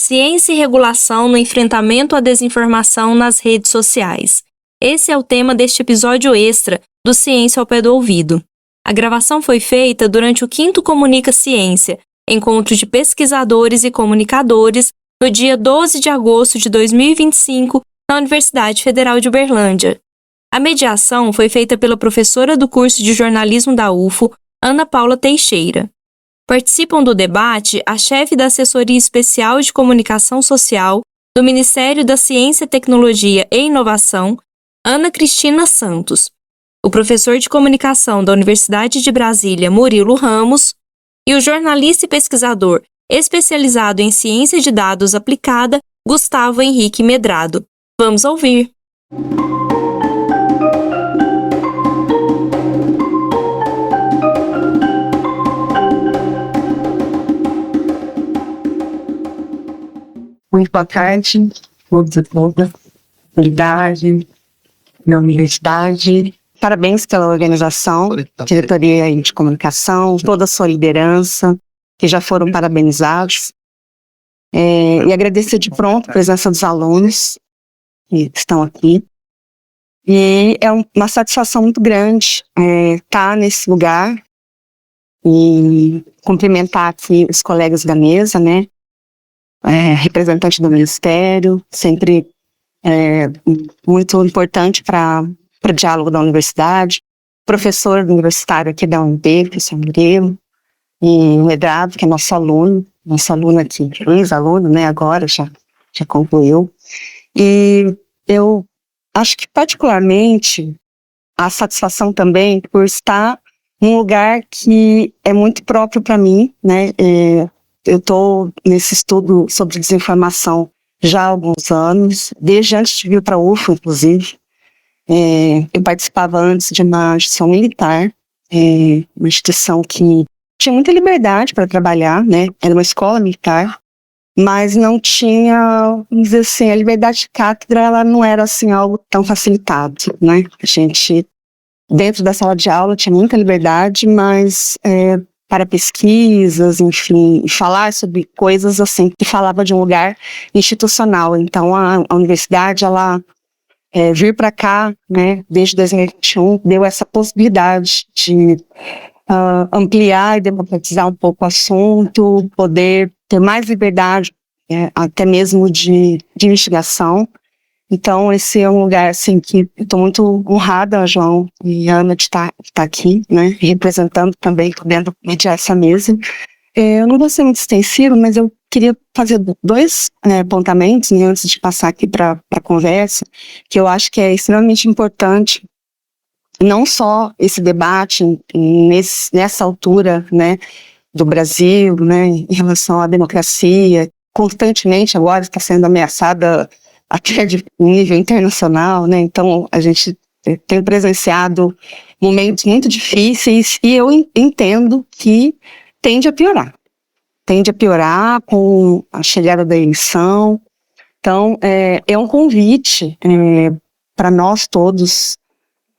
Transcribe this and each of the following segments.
Ciência e regulação no enfrentamento à desinformação nas redes sociais. Esse é o tema deste episódio extra do Ciência ao Pé do Ouvido. A gravação foi feita durante o 5º Comunica Ciência, encontro de pesquisadores e comunicadores, no dia 12 de agosto de 2025, na Universidade Federal de Uberlândia. A mediação foi feita pela professora do curso de jornalismo da UFO, Ana Paula Teixeira. Participam do debate a chefe da Assessoria Especial de Comunicação Social do Ministério da Ciência, Tecnologia e Inovação, Ana Cristina Santos, o professor de comunicação da Universidade de Brasília, Murilo Ramos, e o jornalista e pesquisador especializado em ciência de dados aplicada, Gustavo Henrique Medrado. Vamos ouvir! Muito boa tarde, todos e todas, unidade, na universidade. Parabéns pela organização, diretoria de comunicação, toda a sua liderança, que já foram parabenizados. E agradecer de pronto a presença dos alunos que estão aqui. E é uma satisfação muito grande estar nesse lugar e cumprimentar aqui os colegas da mesa, né? Representante do Ministério, sempre muito importante para o diálogo da universidade, professor universitário aqui da UNB, professor Murilo, e o Medrado, que é nosso aluno aqui, ex-aluno, né, agora já concluiu. E eu acho que particularmente a satisfação também por estar num lugar que é muito próprio para mim, né, eu estou nesse estudo sobre desinformação já há alguns anos, desde antes de vir para a UFO, inclusive. Eu participava antes de uma instituição militar, uma instituição que tinha muita liberdade para trabalhar, né? Era uma escola militar, mas não tinha, vamos dizer assim, a liberdade de cátedra, ela não era assim algo tão facilitado, né? A gente, dentro da sala de aula, tinha muita liberdade, mas para pesquisas, enfim, falar sobre coisas assim, que falava de um lugar institucional. Então, a universidade, ela vir para cá, né, desde 2021, deu essa possibilidade de ampliar e democratizar um pouco o assunto, poder ter mais liberdade, até mesmo de investigação. Então, esse é um lugar, assim, que eu estou muito honrada, João e Ana, de estar aqui, né, representando também, podendo mediar essa mesa. Eu não vou ser muito extensivo, mas eu queria fazer dois apontamentos, né, antes de passar aqui para a conversa, que eu acho que é extremamente importante, não só esse debate nessa altura, né, do Brasil, né, em relação à democracia, constantemente agora está sendo ameaçada até de nível internacional, né? Então a gente tem presenciado momentos muito difíceis e eu entendo que tende a piorar com a chegada da eleição. Então é um convite para nós todos,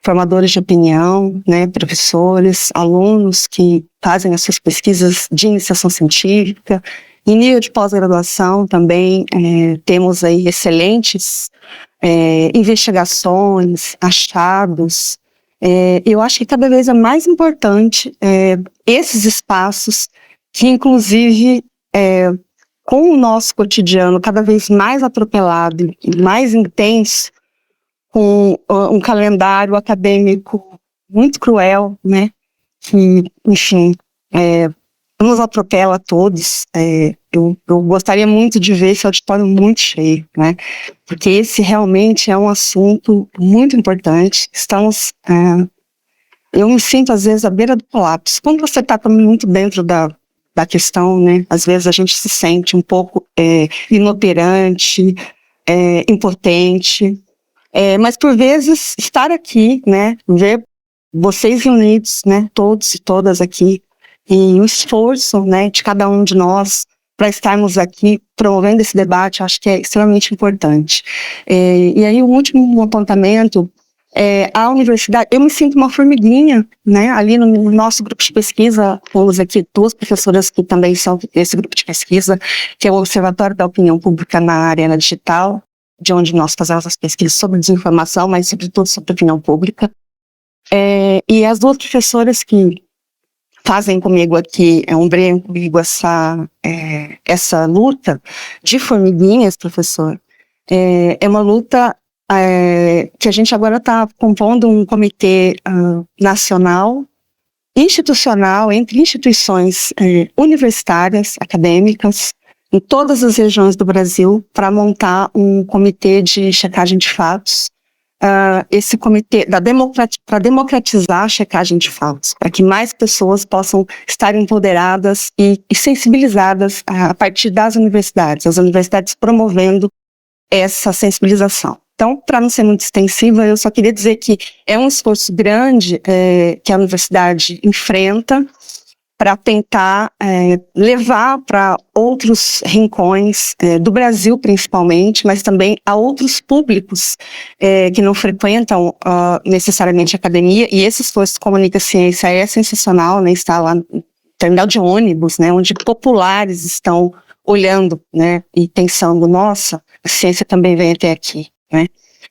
formadores de opinião, né, professores, alunos que fazem as suas pesquisas de iniciação científica. Em nível de pós-graduação também temos aí excelentes investigações, achados. Eu acho que cada vez é mais importante esses espaços que, inclusive, com o nosso cotidiano cada vez mais atropelado e mais intenso, com um calendário acadêmico muito cruel, né, que, enfim, nos atropela a todos. Eu gostaria muito de ver esse auditório muito cheio, né? Porque esse realmente é um assunto muito importante. Eu me sinto às vezes à beira do colapso. Quando você está também muito dentro da questão, né? Às vezes a gente se sente um pouco inoperante, impotente. Mas por vezes estar aqui, né? Ver vocês reunidos, né? Todos e todas aqui, e o esforço, né, de cada um de nós para estarmos aqui promovendo esse debate, acho que é extremamente importante. E aí o último apontamento a universidade, eu me sinto uma formiguinha, né? Ali no nosso grupo de pesquisa, temos aqui 2 professoras que também são desse grupo de pesquisa, que é o Observatório da Opinião Pública na Arena Digital, de onde nós fazemos as pesquisas sobre desinformação, mas sobretudo sobre opinião pública. E as 2 professoras que fazem comigo aqui, ombreiam comigo essa luta de formiguinhas, professor, é uma luta que a gente agora está compondo um comitê nacional, institucional, entre instituições universitárias, acadêmicas, em todas as regiões do Brasil, para montar um comitê de checagem de fatos. Esse comitê para democratizar a checagem de fatos, para que mais pessoas possam estar empoderadas e sensibilizadas a partir das universidades, as universidades promovendo essa sensibilização. Então, para não ser muito extensiva, eu só queria dizer que é um esforço grande que a universidade enfrenta para tentar levar para outros rincões do Brasil, principalmente, mas também a outros públicos que não frequentam necessariamente a academia, e esse esforço Comunica Ciência é sensacional, né? Está lá no terminal de ônibus, né? Onde populares estão olhando, né? E pensando, nossa, a ciência também vem até aqui, né?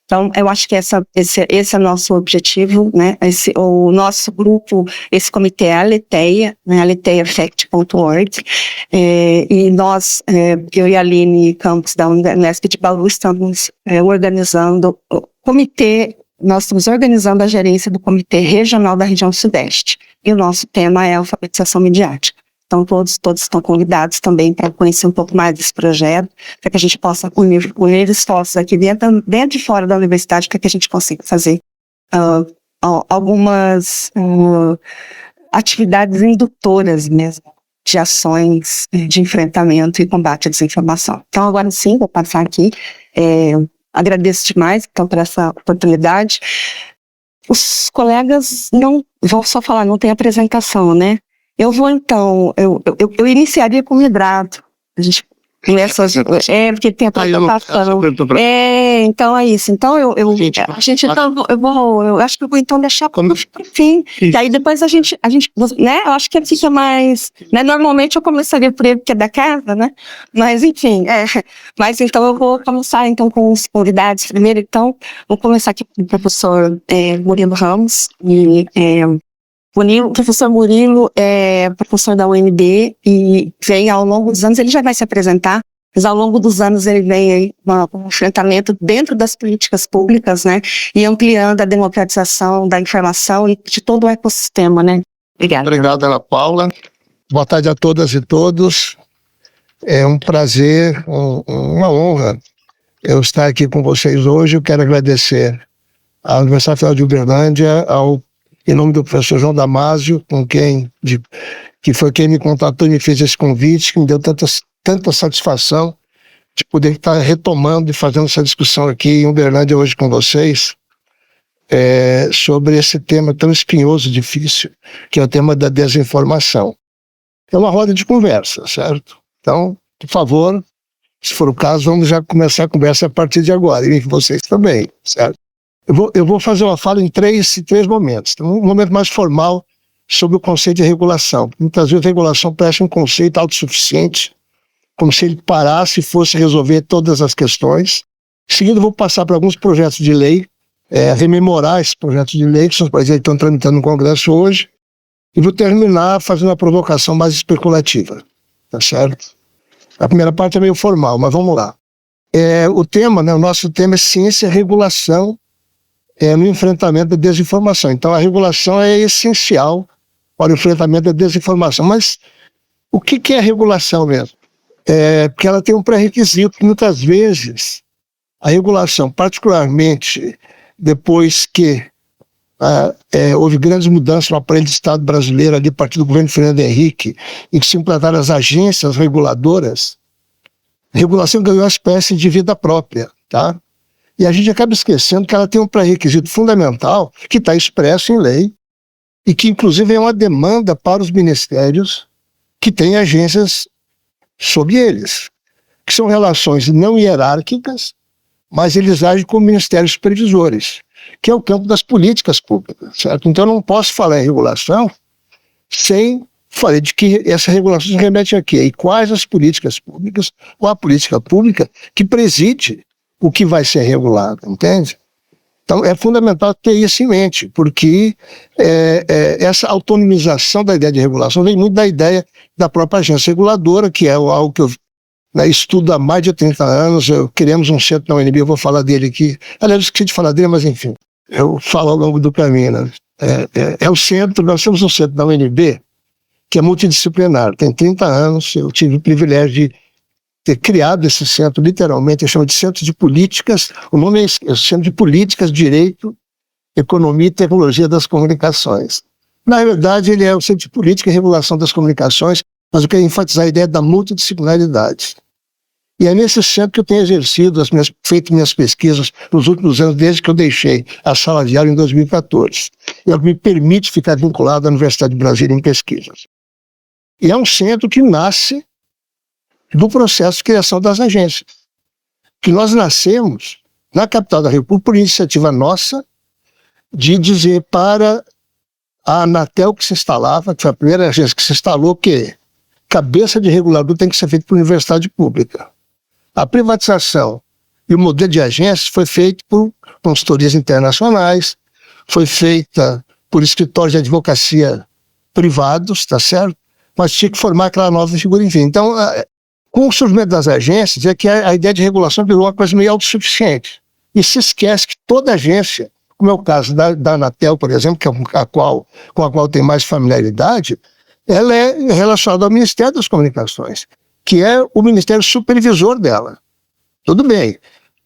Então, eu acho que esse é o nosso objetivo, né? O nosso grupo, esse comitê é a Aletheia, né? aleteiafact.org, e nós, eu e a Aline Campos da Unesp de Bauru, estamos organizando o comitê, nós estamos organizando a gerência do Comitê Regional da Região Sudeste, e o nosso tema é a alfabetização midiática. Então, todos estão convidados também para conhecer um pouco mais desse projeto, para que a gente possa unir esforços aqui dentro e fora da universidade, para que a gente consiga fazer algumas atividades indutoras mesmo, de ações de enfrentamento e combate à desinformação. Então, agora sim, vou passar aqui. Agradeço demais, então, por essa oportunidade. Os colegas vou só falar, não tem apresentação, né? Eu vou, então, eu iniciaria com o hidrato. A gente começa, porque tem a apresentação. Então é isso. Então eu acho que eu vou então deixar para o fim. E aí depois a gente, né? Eu acho que fica mais, né? Normalmente eu começaria por ele, que é da casa, né? Mas enfim, mas então eu vou começar então com os convidados primeiro. Então, vou começar aqui com o professor Murilo Ramos, o professor Murilo é professor da UNB e vem ao longo dos anos, ele já vai se apresentar, mas ao longo dos anos ele vem aí com um enfrentamento dentro das políticas públicas, né, e ampliando a democratização da informação e de todo o ecossistema, né. Obrigada. Obrigado, Ana Paula. Boa tarde a todas e todos. É um prazer, uma honra eu estar aqui com vocês hoje. Eu quero agradecer à Universidade Federal de Uberlândia, em nome do professor João Damásio, que foi quem me contatou e me fez esse convite, que me deu tanta satisfação de poder estar retomando e fazendo essa discussão aqui em Uberlândia hoje com vocês, sobre esse tema tão espinhoso e difícil, que é o tema da desinformação. É uma roda de conversa, certo? Então, por favor, se for o caso, vamos já começar a conversa a partir de agora, e vocês também, certo? Eu vou fazer uma fala em três momentos. Então, um momento mais formal sobre o conceito de regulação. Muitas vezes a regulação parece um conceito autossuficiente, como se ele parasse e fosse resolver todas as questões. Em seguida, eu vou passar para alguns projetos de lei, rememorar esses projetos de lei, que são os projetos que estão tramitando no Congresso hoje, e vou terminar fazendo uma provocação mais especulativa. Tá certo? A primeira parte é meio formal, mas vamos lá. O tema, né, o nosso tema é ciência e regulação no enfrentamento da desinformação. Então, a regulação é essencial para o enfrentamento da desinformação. Mas o que é a regulação mesmo? Porque ela tem um pré-requisito que, muitas vezes, a regulação, particularmente depois que houve grandes mudanças no aparelho de Estado brasileiro, ali a partir do governo Fernando Henrique, em que se implantaram as agências reguladoras, a regulação ganhou uma espécie de vida própria, tá? E a gente acaba esquecendo que ela tem um pré-requisito fundamental que está expresso em lei e que, inclusive, é uma demanda para os ministérios que têm agências sob eles, que são relações não hierárquicas, mas eles agem como ministérios supervisores. que é o campo das políticas públicas, certo? Então, eu não posso falar em regulação sem falar de que essa regulação se remete a quê? E quais as políticas públicas ou a política pública que preside o que vai ser regulado, entende? Então, é fundamental ter isso em mente, porque essa autonomização da ideia de regulação vem muito da ideia da própria agência reguladora, que é algo que eu estudo há mais de 30 anos. Queremos um centro na UNB, eu vou falar dele aqui. Aliás, eu esqueci de falar dele, mas enfim, eu falo ao longo do caminho. Né? O centro, nós temos um centro na UNB que é multidisciplinar, tem 30 anos, eu tive o privilégio de ter criado esse centro, literalmente, chama de Centro de Políticas, o nome é Centro de Políticas, Direito, Economia e Tecnologia das Comunicações. Na verdade, ele é o Centro de Política e Regulação das Comunicações, mas eu quero enfatizar a ideia da multidisciplinaridade. E é nesse centro que eu tenho exercido, feito minhas pesquisas nos últimos anos, desde que eu deixei a sala de aula em 2014. E é o que me permite ficar vinculado à Universidade de Brasília em pesquisas. E é um centro que nasce do processo de criação das agências. Que nós nascemos na capital da República por iniciativa nossa de dizer para a Anatel que se instalava, que foi a primeira agência que se instalou, que cabeça de regulador tem que ser feito por universidade pública. A privatização e o modelo de agências foi feito por consultorias internacionais, foi feita por escritórios de advocacia privados, tá certo? Mas tinha que formar aquela nova figura, enfim. Então, com o surgimento das agências, é que a ideia de regulação virou uma coisa meio autossuficiente. E se esquece que toda agência, como é o caso da Anatel, por exemplo, que é com a qual tem mais familiaridade, ela é relacionada ao Ministério das Comunicações, que é o ministério supervisor dela. Tudo bem.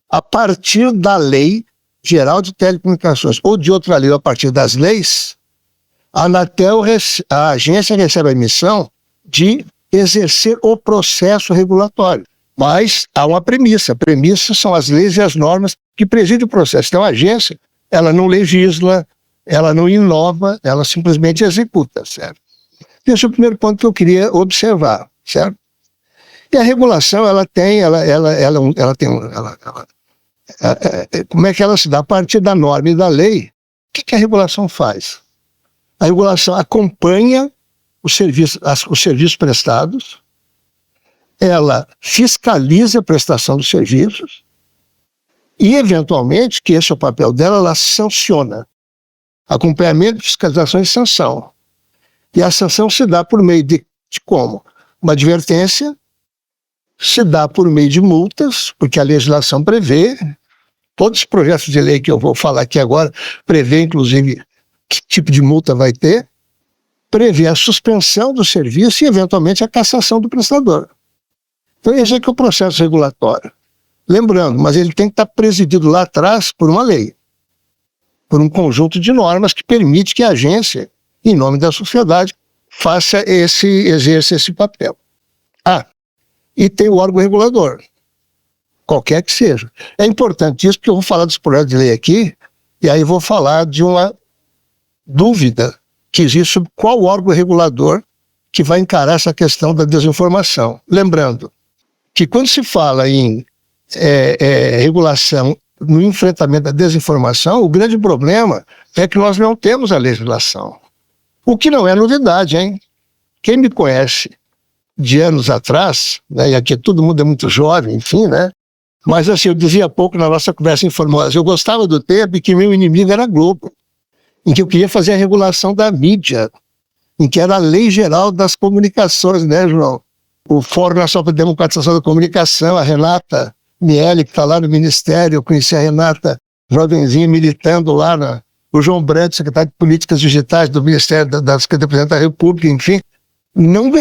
A partir da Lei Geral de Telecomunicações ou de outra lei, a partir das leis, a Anatel, a agência recebe a missão de exercer o processo regulatório. Mas há uma premissa. A premissa são as leis e as normas que presidem o processo. Então a agência, ela não legisla, ela não inova, ela simplesmente executa, certo? Esse é o primeiro ponto que eu queria observar, certo? E a regulação, como é que ela se dá? A partir da norma e da lei, o que a regulação faz? A regulação acompanha os serviços prestados, ela fiscaliza a prestação dos serviços e, eventualmente, que esse é o papel dela, ela sanciona. Acompanhamento, fiscalização e sanção. E a sanção se dá por meio de como? Uma advertência, se dá por meio de multas, porque a legislação prevê, todos os projetos de lei que eu vou falar aqui agora, prevê, inclusive, que tipo de multa vai ter, prevê a suspensão do serviço e, eventualmente, a cassação do prestador. Então, esse é que é o processo regulatório. Lembrando, mas ele tem que estar presidido lá atrás por uma lei, por um conjunto de normas que permite que a agência, em nome da sociedade, exerça esse papel. E tem o órgão regulador, qualquer que seja. É importante isso, porque eu vou falar dos projetos de lei aqui, e aí vou falar de uma dúvida que existe sobre qual órgão regulador que vai encarar essa questão da desinformação. Lembrando que quando se fala em regulação no enfrentamento da desinformação, o grande problema é que nós não temos a legislação. O que não é novidade, hein? Quem me conhece de anos atrás, né, e aqui todo mundo é muito jovem, enfim, né? Mas assim, eu dizia há pouco na nossa conversa informal, eu gostava do tempo em que meu inimigo era a Globo, em que eu queria fazer a regulação da mídia, em que era a Lei Geral das Comunicações, né, João? O Fórum Nacional para a Democratização da Comunicação, a Renata Miele, que está lá no Ministério, eu conheci a Renata jovenzinha militando lá, o João Brandt, secretário de Políticas Digitais do Ministério da Secretaria da República, enfim.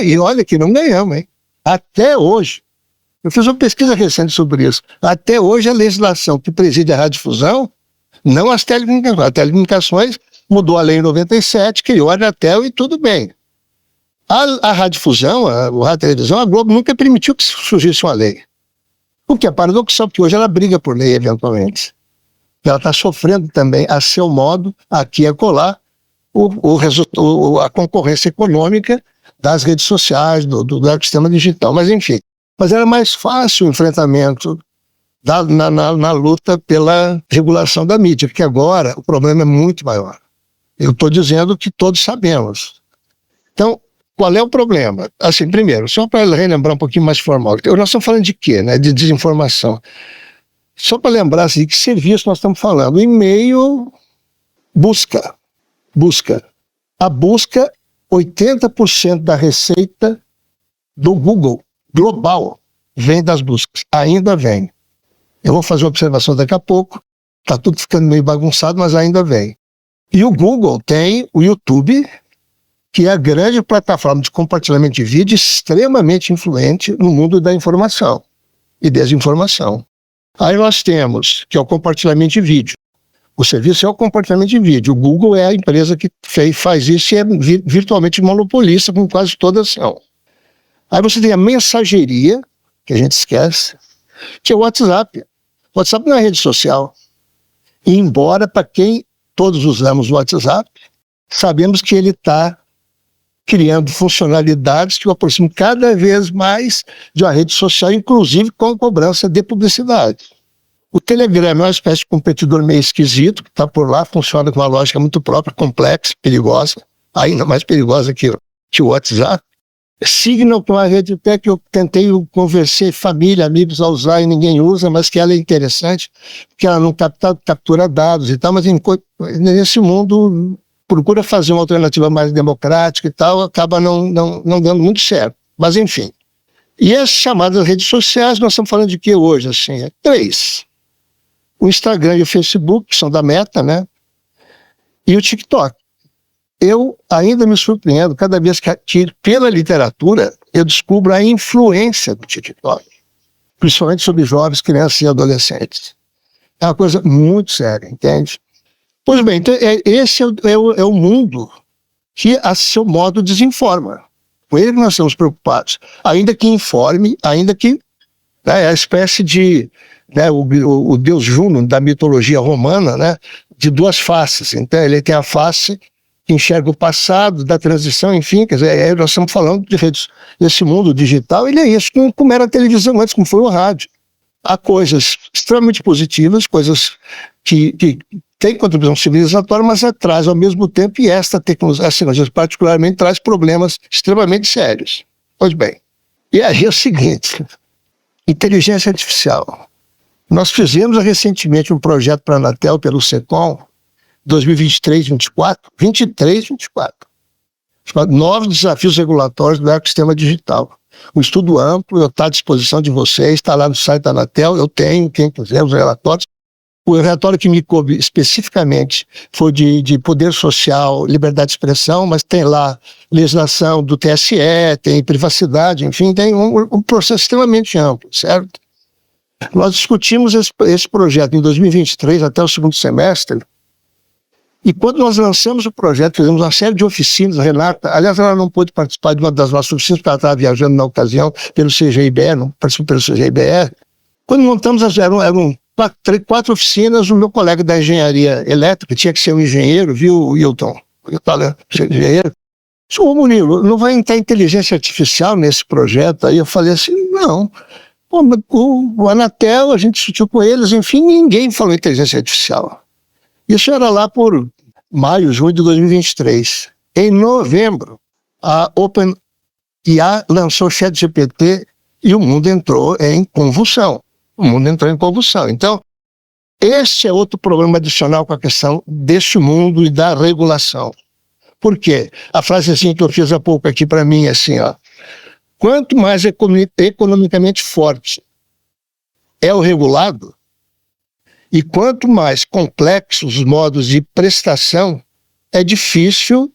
E olha que não ganhamos, hein? Até hoje. Eu fiz uma pesquisa recente sobre isso. Até hoje a legislação que preside a radiodifusão, não as telecomunicações. As telecomunicações mudou a lei em 97, criou a Anatel e tudo bem. A radiodifusão, a rádio televisão, a Globo nunca permitiu que surgisse uma lei. O que é paradoxal, porque hoje ela briga por lei, eventualmente. Ela está sofrendo também, a seu modo, aqui e acolá, a concorrência econômica das redes sociais, do ecossistema digital. Mas, enfim, era mais fácil o enfrentamento na luta pela regulação da mídia, porque agora o problema é muito maior. Eu estou dizendo que todos sabemos. Então, qual é o problema? Assim, primeiro, só para relembrar um pouquinho mais formal, nós estamos falando de quê? Né? De desinformação. Só para lembrar assim, que serviço nós estamos falando? E-mail, busca. A busca, 80% da receita do Google global vem das buscas. Ainda vem. Eu vou fazer uma observação daqui a pouco. Está tudo ficando meio bagunçado, mas ainda vem. E o Google tem o YouTube, que é a grande plataforma de compartilhamento de vídeo extremamente influente no mundo da informação e desinformação. Aí nós temos, que é o compartilhamento de vídeo. O serviço é o compartilhamento de vídeo. O Google é a empresa que faz isso e é virtualmente monopolista com quase toda ação. Aí você tem a mensageria, que a gente esquece, que é o WhatsApp. O WhatsApp não é rede social. E embora, para quem todos usamos o WhatsApp, sabemos que ele está criando funcionalidades que o aproximam cada vez mais de uma rede social, inclusive com a cobrança de publicidade. O Telegram é uma espécie de competidor meio esquisito, que está por lá, funciona com uma lógica muito própria, complexa, perigosa, ainda mais perigosa que o WhatsApp. Signal, que é uma rede até que eu tentei convencer família, amigos a usar e ninguém usa, mas que ela é interessante, porque ela não captura dados e tal, mas nesse mundo procura fazer uma alternativa mais democrática e tal, acaba não dando muito certo. Mas enfim. E as chamadas redes sociais, nós estamos falando de que hoje? Assim, 3. O Instagram e o Facebook, que são da Meta, né? E o TikTok. Eu ainda me surpreendo cada vez que pela literatura, eu descubro a influência do TikTok. Principalmente sobre jovens, crianças e adolescentes. É uma coisa muito séria, entende? Pois bem, então esse é o mundo que, a seu modo, desinforma. Com ele que nós estamos preocupados. Ainda que informe, ainda que é a espécie de o deus Juno da mitologia romana, né, de duas faces. Então ele tem a face que enxerga o passado, da transição, enfim, quer dizer, nós estamos falando de redes, desse mundo digital, ele é isso, como era a televisão antes, como foi o rádio. Há coisas extremamente positivas, coisas que têm contribuição civilizatória, mas traz ao mesmo tempo, e esta tecnologia particularmente traz problemas extremamente sérios. Pois bem, e aí é o seguinte, inteligência artificial. Nós fizemos recentemente um projeto para a Anatel, pelo SECOM, 2023-24, chamado Novos Desafios Regulatórios do Ecossistema Digital. Um estudo amplo, está à disposição de vocês, está lá no site da Anatel, eu tenho, quem quiser, os relatórios. O relatório que me coube especificamente foi de poder social, liberdade de expressão, mas tem lá legislação do TSE, tem privacidade, enfim, tem um processo extremamente amplo, certo? Nós discutimos esse projeto em 2023 até o segundo semestre, e quando nós lançamos o projeto, fizemos uma série de oficinas, a Renata, aliás, ela não pôde participar de uma das nossas oficinas, porque ela estava viajando na ocasião pelo CGIBR, não participou pelo CGIBR. Quando montamos, eram 4 oficinas, o meu colega da engenharia elétrica, tinha que ser um engenheiro, viu, Wilton? Eu falei, engenheiro. Ô Murilo, não vai entrar inteligência artificial nesse projeto? Aí eu falei assim, não. Pô, o Anatel, a gente discutiu com eles, enfim, ninguém falou inteligência artificial. Isso era lá por maio, junho de 2023. Em novembro, a OpenAI lançou o ChatGPT e o mundo entrou em convulsão. Então, esse é outro problema adicional com a questão deste mundo e da regulação. Por quê? A frase assim que eu fiz há pouco aqui para mim é assim, ó. Quanto mais economicamente forte é o regulado, e quanto mais complexos os modos de prestação, é difícil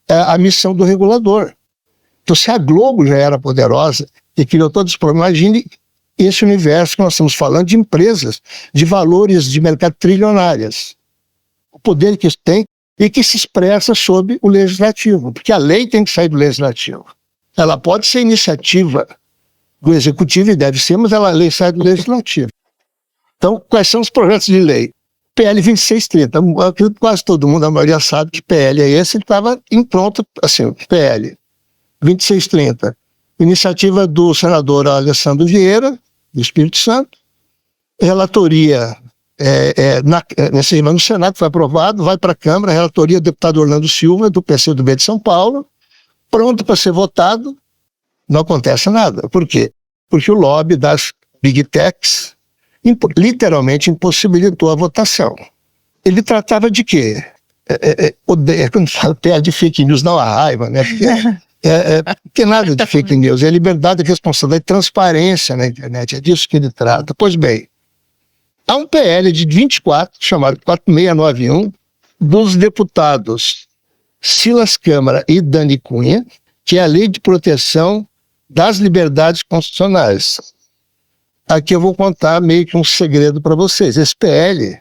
a missão do regulador. Então, se a Globo já era poderosa e criou todos os problemas, imagine esse universo que nós estamos falando de empresas de valores de mercado trilionárias. O poder que tem e que se expressa sob o legislativo, porque a lei tem que sair do legislativo. Ela pode ser iniciativa do executivo e deve ser, mas a lei sai do legislativo. Então, quais são os projetos de lei? PL 2630. Quase todo mundo, a maioria sabe que PL é esse, ele estava em pronto, assim, PL 2630. Iniciativa do senador Alessandro Vieira, do Espírito Santo, relatoria no Senado, foi aprovado, vai para a Câmara, relatoria do deputado Orlando Silva, do PCdoB de São Paulo, pronto para ser votado, não acontece nada. Por quê? Porque o lobby das Big Techs literalmente impossibilitou a votação. Ele tratava de quê? Quando fala de fake news, não há raiva, né? Porque nada de fake news, é liberdade, responsabilidade e transparência na internet, é disso que ele trata. Pois bem, há um PL de 24, chamado 4691, dos deputados Silas Câmara e Dani Cunha, que é a Lei de Proteção das Liberdades Constitucionais. Aqui eu vou contar meio que um segredo para vocês. Esse PL,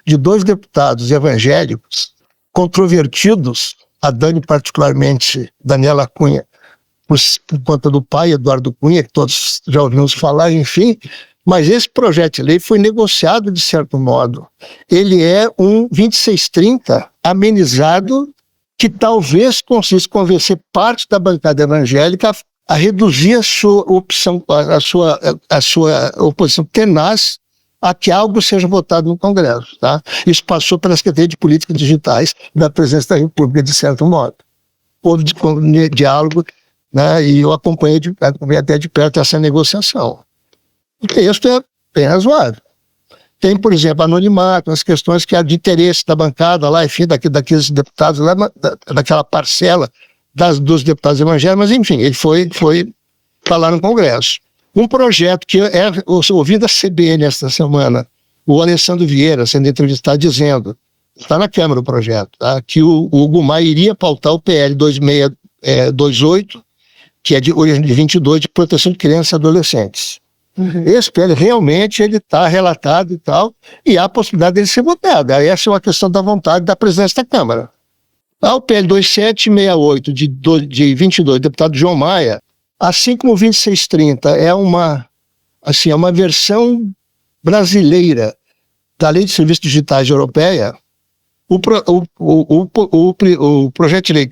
de 2 deputados evangélicos, controvertidos, a Dani particularmente, Daniela Cunha, por conta do pai, Eduardo Cunha, que todos já ouvimos falar, enfim, mas esse projeto de lei foi negociado de certo modo. Ele é um 2630 amenizado que talvez consiga convencer parte da bancada evangélica a reduzir a sua opção, a sua oposição tenaz a que algo seja votado no Congresso. Tá? Isso passou pela Secretaria de Políticas Digitais da Presidência da República, de certo modo. Houve diálogo, né, e eu acompanhei até de perto essa negociação. O texto é bem razoável. Tem, por exemplo, anonimato, as questões que há de interesse da bancada lá, enfim, daqueles deputados lá, daquela parcela dos deputados evangélicos, mas enfim, ele foi falar no Congresso. Um projeto que ouvi da CBN esta semana, o Alessandro Vieira sendo entrevistado dizendo, está na Câmara o projeto, tá, que o Hugo Maia iria pautar o PL 2628, que é de origem de 22, de proteção de crianças e adolescentes. Esse PL realmente ele está relatado e tal, e há a possibilidade dele ser votado. Aí essa é uma questão da vontade da presidência da Câmara. O PL 2768 de 22, deputado João Maia, assim como o 2630 é uma versão brasileira da Lei de Serviços Digitais Europeia, o projeto de lei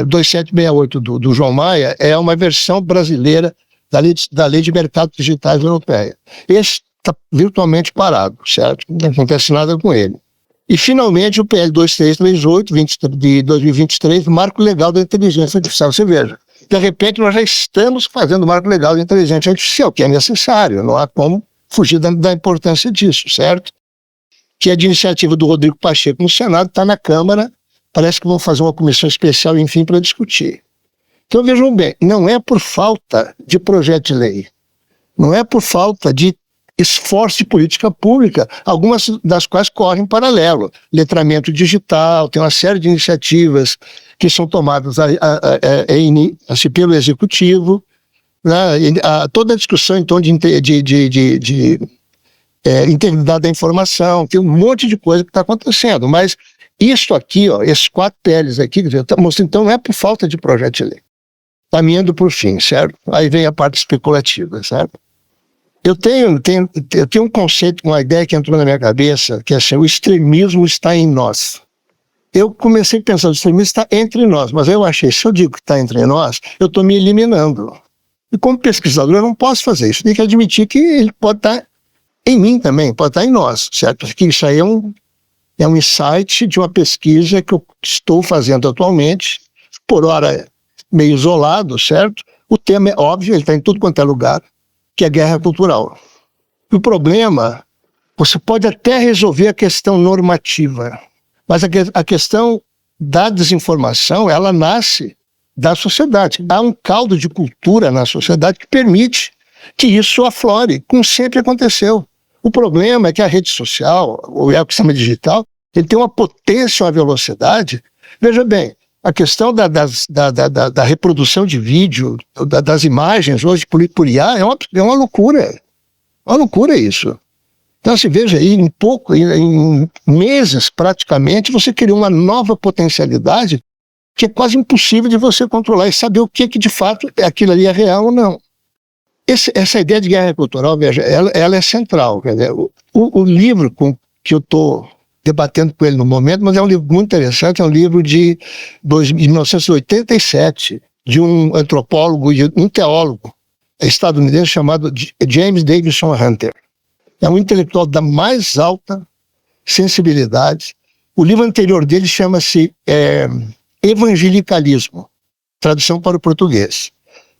2768 do João Maia é uma versão brasileira da Lei de Mercados Digitais Europeia. Esse está virtualmente parado, certo? Não acontece nada com ele. E, finalmente, o PL 2338 de 2023, Marco Legal da Inteligência Artificial. Você veja, de repente nós já estamos fazendo o Marco Legal da Inteligência Artificial, que é necessário, não há como fugir da importância disso, certo? Que é de iniciativa do Rodrigo Pacheco no Senado, está na Câmara, parece que vão fazer uma comissão especial, enfim, para discutir. Então, vejam bem, não é por falta de projeto de lei, não é por falta de esforço de política pública, algumas das quais correm em paralelo. Letramento digital, tem uma série de iniciativas que são tomadas pelo Executivo, né? Toda a discussão em torno de integridade da informação, tem um monte de coisa que está acontecendo, mas isso aqui, esses 4 PLs aqui, então não é por falta de projeto de lei. Caminhando por fim, certo? Aí vem a parte especulativa, certo? Eu tenho um conceito, uma ideia que entrou na minha cabeça, que é assim, o extremismo está em nós. Eu comecei pensando, o extremismo está entre nós, mas eu achei, se eu digo que está entre nós, eu estou me eliminando. E como pesquisador, eu não posso fazer isso. Tem que admitir que ele pode estar em mim também, pode estar em nós, certo? Porque isso aí é um insight de uma pesquisa que eu estou fazendo atualmente, por hora meio isolado, certo? O tema é óbvio, ele está em tudo quanto é lugar, que é guerra cultural. E o problema, você pode até resolver a questão normativa, mas a questão da desinformação, ela nasce da sociedade. Há um caldo de cultura na sociedade que permite que isso aflore, como sempre aconteceu. O problema é que a rede social, o ecossistema digital, ele tem uma potência, uma velocidade. Veja bem, a questão da reprodução de vídeo, das imagens hoje por IA é uma loucura. É uma loucura isso. Então, se veja aí, em meses praticamente, você criou uma nova potencialidade que é quase impossível de você controlar e saber o que de fato aquilo ali é real ou não. Essa ideia de guerra cultural, veja, ela é central. Quer dizer, o livro que eu estou debatendo com ele no momento, mas é um livro muito interessante, é um livro de 1987, de um antropólogo e um teólogo estadunidense chamado James Davison Hunter. É um intelectual da mais alta sensibilidade. O livro anterior dele chama-se Evangelicalismo, tradução para o português.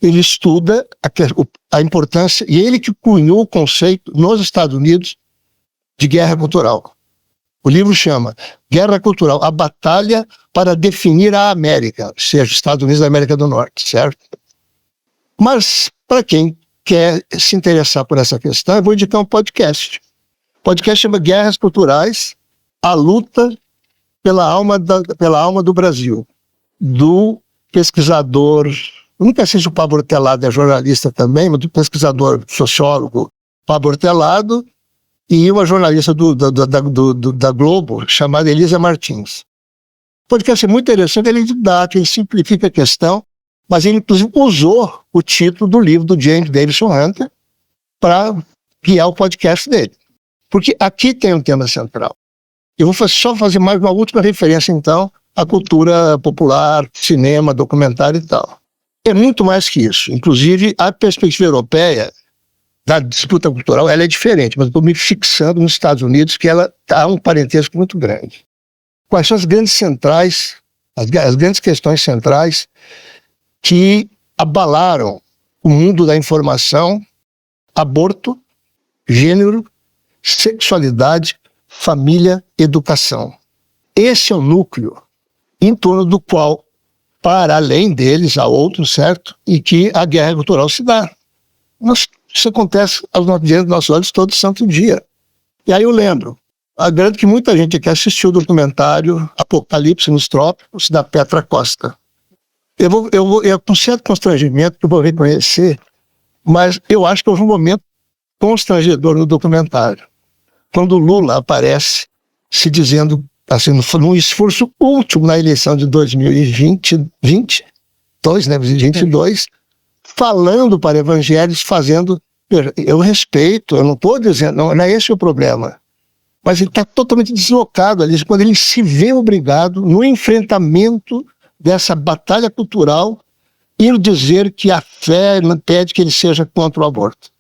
Ele estuda a importância, e ele que cunhou o conceito nos Estados Unidos de guerra cultural. O livro chama Guerra Cultural, a batalha para definir a América, ou seja, Estados Unidos da América do Norte, certo? Mas, para quem quer se interessar por essa questão, eu vou indicar um podcast. O podcast chama Guerras Culturais, a luta pela alma do Brasil, do pesquisador, nunca sei se o Pablo Hortelado é jornalista também, mas do pesquisador sociólogo Pablo Hortelado e uma jornalista da Globo chamada Elisa Martins. O podcast é muito interessante, ele é didático, ele simplifica a questão, mas ele inclusive usou o título do livro do James Davison Hunter para guiar o podcast dele. Porque aqui tem um tema central. Eu vou só fazer mais uma última referência, então, à cultura popular, cinema, documentário e tal. É muito mais que isso. Inclusive, a perspectiva europeia da disputa cultural, ela é diferente, mas estou me fixando nos Estados Unidos, que ela há um parentesco muito grande. Quais são as grandes centrais, as grandes questões centrais que abalaram o mundo da informação: aborto, gênero, sexualidade, família, educação. Esse é o núcleo em torno do qual, para além deles, há outros, certo? E que a guerra cultural se dá. Isso acontece diante dos nossos olhos todo santo dia. E aí eu lembro, garanto que muita gente aqui assistiu o documentário Apocalipse nos Trópicos, da Petra Costa. Eu com certo constrangimento que eu vou reconhecer, mas eu acho que houve um momento constrangedor no documentário, quando o Lula aparece se dizendo, assim, num esforço último na eleição de 2022, falando para evangélicos, fazendo... Eu respeito, eu não estou dizendo, não é esse o problema, mas ele está totalmente deslocado ali, quando ele se vê obrigado, no enfrentamento dessa batalha cultural, ir dizer que a fé pede que ele seja contra o aborto.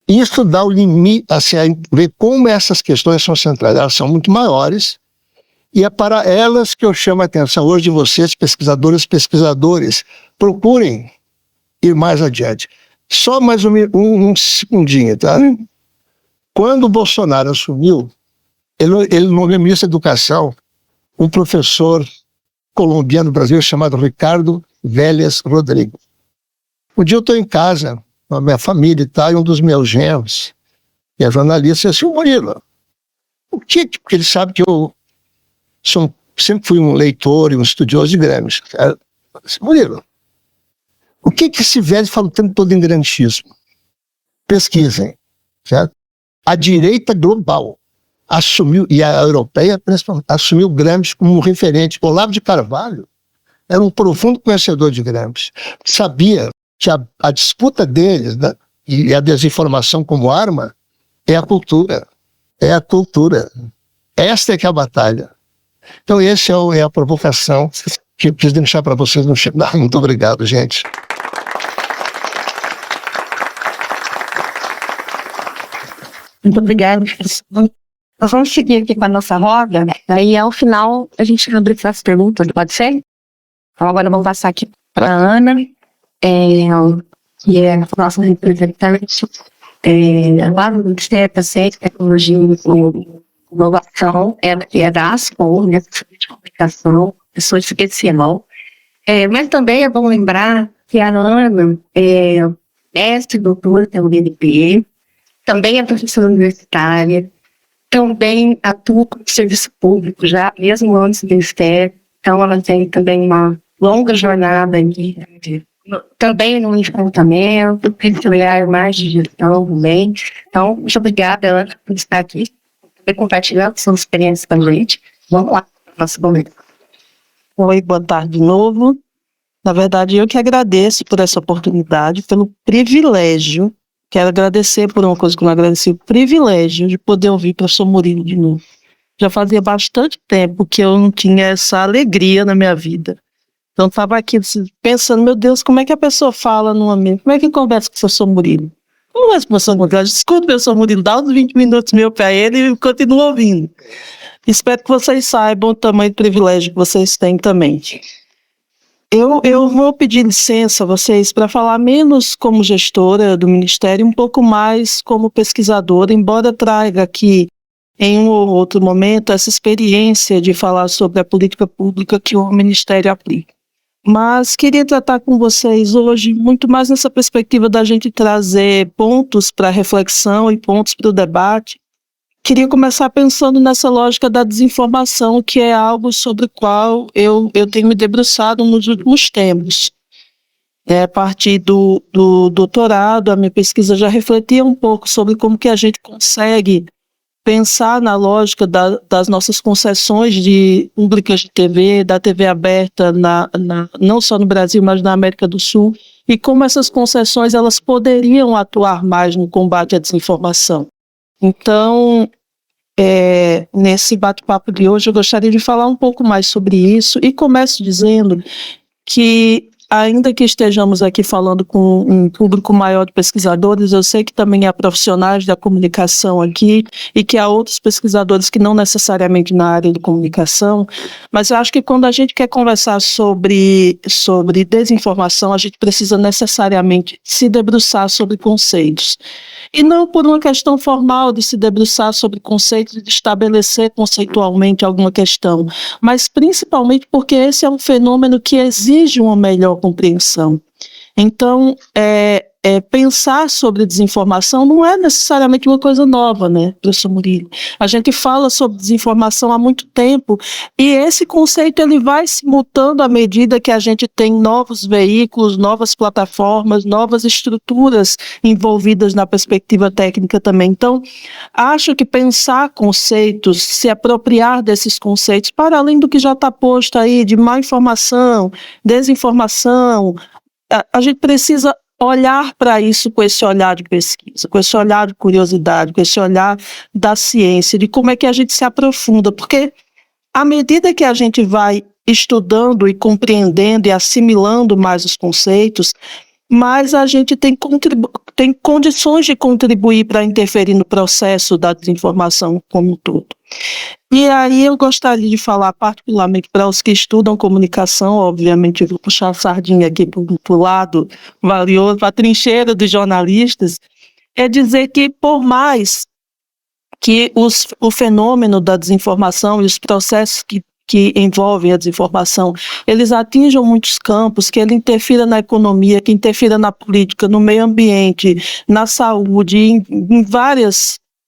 Isso dá o limite, assim, a ver como essas questões são centrais. Elas são muito maiores, e é para elas que eu chamo a atenção hoje de vocês, pesquisadores, procurem ir mais adiante. Só mais um segundinho, tá? Quando o Bolsonaro assumiu, ele nomeou ministro da Educação um professor colombiano brasileiro chamado Ricardo Vélez Rodrigo. Um dia eu estou em casa, com a minha família e tal, e um dos meus genros, que é jornalista, disse assim: Murilo, porque ele sabe que eu sempre fui um leitor e um estudioso de Grêmios. Murilo, o que esse velho fala o tempo todo em gramscismo? Pesquisem, certo? A direita global assumiu, e a europeia principalmente, assumiu Gramsci como um referente. Olavo de Carvalho era um profundo conhecedor de Gramsci. Sabia que a disputa deles, né, e a desinformação como arma é a cultura. É a cultura. Esta é que é a batalha. Então essa é a provocação que eu quis deixar para vocês no final. Muito obrigado, gente. Muito obrigada. Nós vamos seguir aqui com a nossa roda, aí ao final a gente abre para as perguntas, pode ser? Então agora vamos passar aqui para a Ana, que é a nossa representante lá do Ministério da Ciência, Tecnologia e Inovação, é da ASCOM, né, de Comunicação, pessoa especial. Mas também é bom lembrar que a Ana é mestre, doutora pelo BNP, também é professora universitária, também atua no serviço público já, mesmo antes do Ministério. Então, ela tem também uma longa jornada também no enfrentamento, peculiar mais de gestão também. Então, muito obrigada, Ana, por estar aqui e compartilhando sua experiência com a gente. Vamos lá, nosso momento. Oi, boa tarde de novo. Na verdade, eu que agradeço por essa oportunidade, pelo privilégio. Quero agradecer por uma coisa que eu não agradeci, o privilégio de poder ouvir o professor Murilo de novo. Já fazia bastante tempo que eu não tinha essa alegria na minha vida. Então, estava aqui pensando, meu Deus, como é que a pessoa fala numa mesa? Como é que conversa com o professor Murilo? Uma resposta muito grande. Escuta o professor Murilo, dá uns 20 minutos meu para ele e continua ouvindo. Espero que vocês saibam o tamanho do privilégio que vocês têm também. Eu vou pedir licença a vocês para falar menos como gestora do Ministério, um pouco mais como pesquisadora, embora traga aqui em um ou outro momento essa experiência de falar sobre a política pública que o Ministério aplica. Mas queria tratar com vocês hoje muito mais nessa perspectiva da gente trazer pontos para reflexão e pontos para o debate. Queria começar pensando nessa lógica da desinformação, que é algo sobre o qual eu tenho me debruçado nos últimos tempos. A partir do doutorado, a minha pesquisa já refletia um pouco sobre como que a gente consegue pensar na lógica das nossas concessões públicas de TV, da TV aberta, não só no Brasil, mas na América do Sul, e como essas concessões elas poderiam atuar mais no combate à desinformação. Então, nesse bate-papo de hoje, eu gostaria de falar um pouco mais sobre isso e começo dizendo que, ainda que estejamos aqui falando com um público maior de pesquisadores, eu sei que também há profissionais da comunicação aqui e que há outros pesquisadores que não necessariamente na área de comunicação, mas eu acho que quando a gente quer conversar sobre desinformação, a gente precisa necessariamente se debruçar sobre conceitos. E não por uma questão formal de se debruçar sobre conceitos e de estabelecer conceitualmente alguma questão, mas principalmente porque esse é um fenômeno que exige uma melhor compreensão. Então, pensar sobre desinformação não é necessariamente uma coisa nova, né, professor Murilo? A gente fala sobre desinformação há muito tempo e esse conceito ele vai se mutando à medida que a gente tem novos veículos, novas plataformas, novas estruturas envolvidas na perspectiva técnica também. Então, acho que pensar conceitos, se apropriar desses conceitos, para além do que já está posto aí de má informação, desinformação, a gente precisa olhar para isso com esse olhar de pesquisa, com esse olhar de curiosidade, com esse olhar da ciência, de como é que a gente se aprofunda, porque à medida que a gente vai estudando e compreendendo e assimilando mais os conceitos, mais a gente tem condições de contribuir para interferir no processo da desinformação como um todo. E aí eu gostaria de falar particularmente para os que estudam comunicação, obviamente eu vou puxar a sardinha aqui para o lado valioso, para a trincheira dos jornalistas, é dizer que por mais que o fenômeno da desinformação e os processos que envolvem a desinformação, eles atinjam muitos campos, que ele interfira na economia, que interfira na política, no meio ambiente, na saúde, em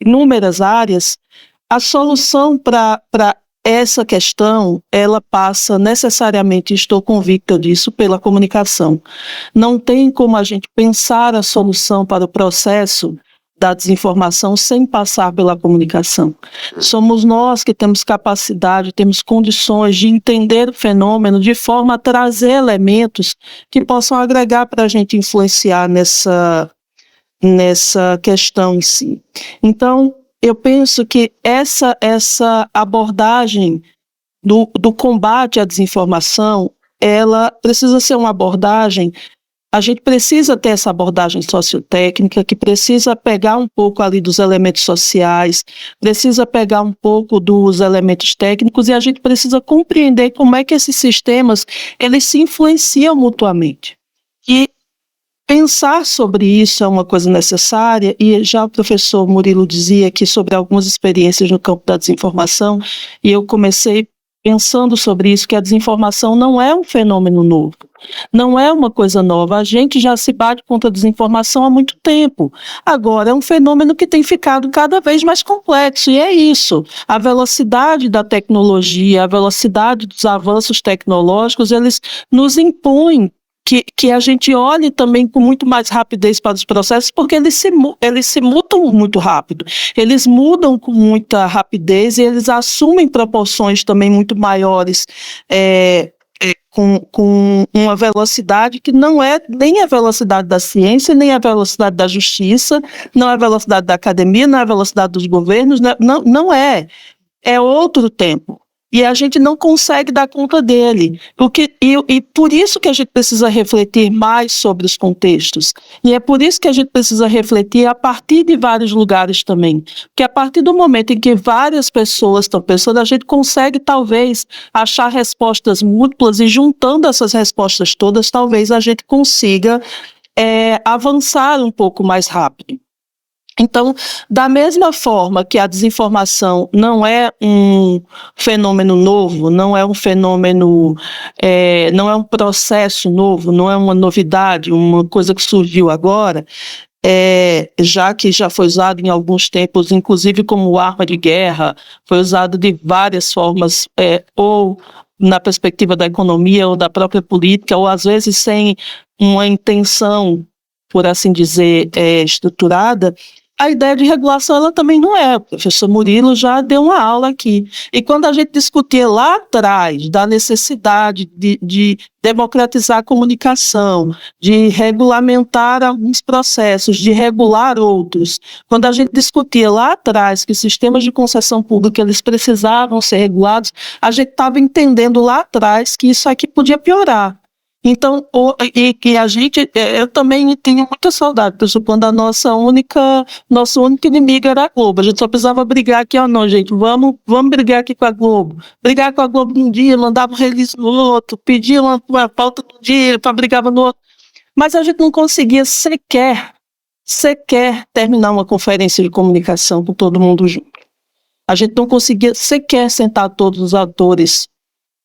inúmeras áreas, a solução para essa questão, ela passa necessariamente, estou convicta disso, pela comunicação. Não tem como a gente pensar a solução para o processo da desinformação sem passar pela comunicação. Somos nós que temos capacidade, temos condições de entender o fenômeno de forma a trazer elementos que possam agregar para a gente influenciar nessa questão em si. Então, eu penso que essa abordagem do combate à desinformação, ela precisa ser uma abordagem. A gente precisa ter essa abordagem sociotécnica, que precisa pegar um pouco ali dos elementos sociais, precisa pegar um pouco dos elementos técnicos e a gente precisa compreender como é que esses sistemas eles se influenciam mutuamente. E pensar sobre isso é uma coisa necessária, e já o professor Murilo dizia aqui sobre algumas experiências no campo da desinformação, e eu comecei pensando sobre isso, que a desinformação não é um fenômeno novo, não é uma coisa nova, a gente já se bate contra a desinformação há muito tempo. Agora, é um fenômeno que tem ficado cada vez mais complexo, e é isso, a velocidade da tecnologia, a velocidade dos avanços tecnológicos, eles nos impõem que a gente olhe também com muito mais rapidez para os processos, porque eles se mudam muito rápido, eles mudam com muita rapidez e eles assumem proporções também muito maiores, com uma velocidade que não é nem a velocidade da ciência, nem a velocidade da justiça, não é a velocidade da academia, não é a velocidade dos governos, não é outro tempo. E a gente não consegue dar conta dele. E por isso que a gente precisa refletir mais sobre os contextos. E é por isso que a gente precisa refletir a partir de vários lugares também. Porque a partir do momento em que várias pessoas estão pensando, a gente consegue talvez achar respostas múltiplas e juntando essas respostas todas, talvez a gente consiga avançar um pouco mais rápido. Então, da mesma forma que a desinformação não é um fenômeno novo, não é um fenômeno, não é um processo novo, não é uma novidade, uma coisa que surgiu agora, já que já foi usado em alguns tempos, inclusive como arma de guerra, foi usado de várias formas, ou na perspectiva da economia ou da própria política, ou às vezes sem uma intenção, por assim dizer, estruturada. A ideia de regulação ela também não é. O professor Murilo já deu uma aula aqui. E quando a gente discutia lá atrás da necessidade de democratizar a comunicação, de regulamentar alguns processos, de regular outros, quando a gente discutia lá atrás que os sistemas de concessão pública eles precisavam ser regulados, a gente estava entendendo lá atrás que isso aqui podia piorar. Então, eu também tenho muita saudade, pessoal, quando nosso único inimigo era a Globo. A gente só precisava brigar aqui, não, gente, vamos brigar aqui com a Globo. Brigar com a Globo num dia, mandava um release no outro, pedia uma pauta no dia, brigava no outro. Mas a gente não conseguia sequer terminar uma conferência de comunicação com todo mundo junto. A gente não conseguia sequer sentar todos os atores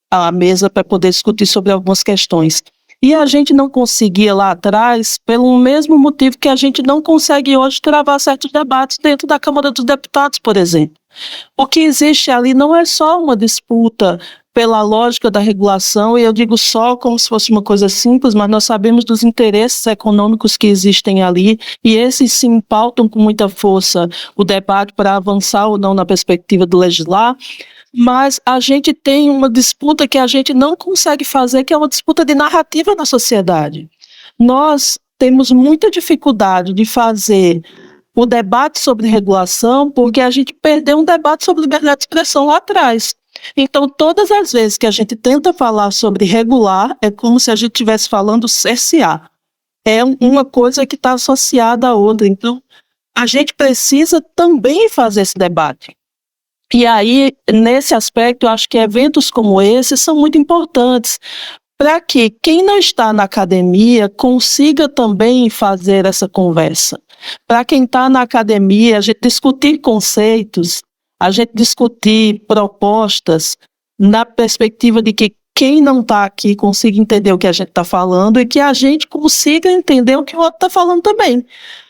à mesa para poder discutir sobre algumas questões. E a gente não conseguia lá atrás pelo mesmo motivo que a gente não consegue hoje travar certos debates dentro da Câmara dos Deputados, por exemplo. O que existe ali não é só uma disputa pela lógica da regulação, e eu digo só como se fosse uma coisa simples, mas nós sabemos dos interesses econômicos que existem ali, e esses sim pautam com muita força o debate para avançar ou não na perspectiva do legislar. Mas a gente tem uma disputa que a gente não consegue fazer, que é uma disputa de narrativa na sociedade. Nós temos muita dificuldade de fazer o debate sobre regulação porque a gente perdeu um debate sobre liberdade de expressão lá atrás. Então, todas as vezes que a gente tenta falar sobre regular, é como se a gente estivesse falando cercear. É uma coisa que está associada à outra. Então, a gente precisa também fazer esse debate. E aí, nesse aspecto, eu acho que eventos como esse são muito importantes para que quem não está na academia consiga também fazer essa conversa. Para quem está na academia, a gente discutir conceitos, a gente discutir propostas na perspectiva de que quem não está aqui consiga entender o que a gente está falando e que a gente consiga entender o que o outro está falando também.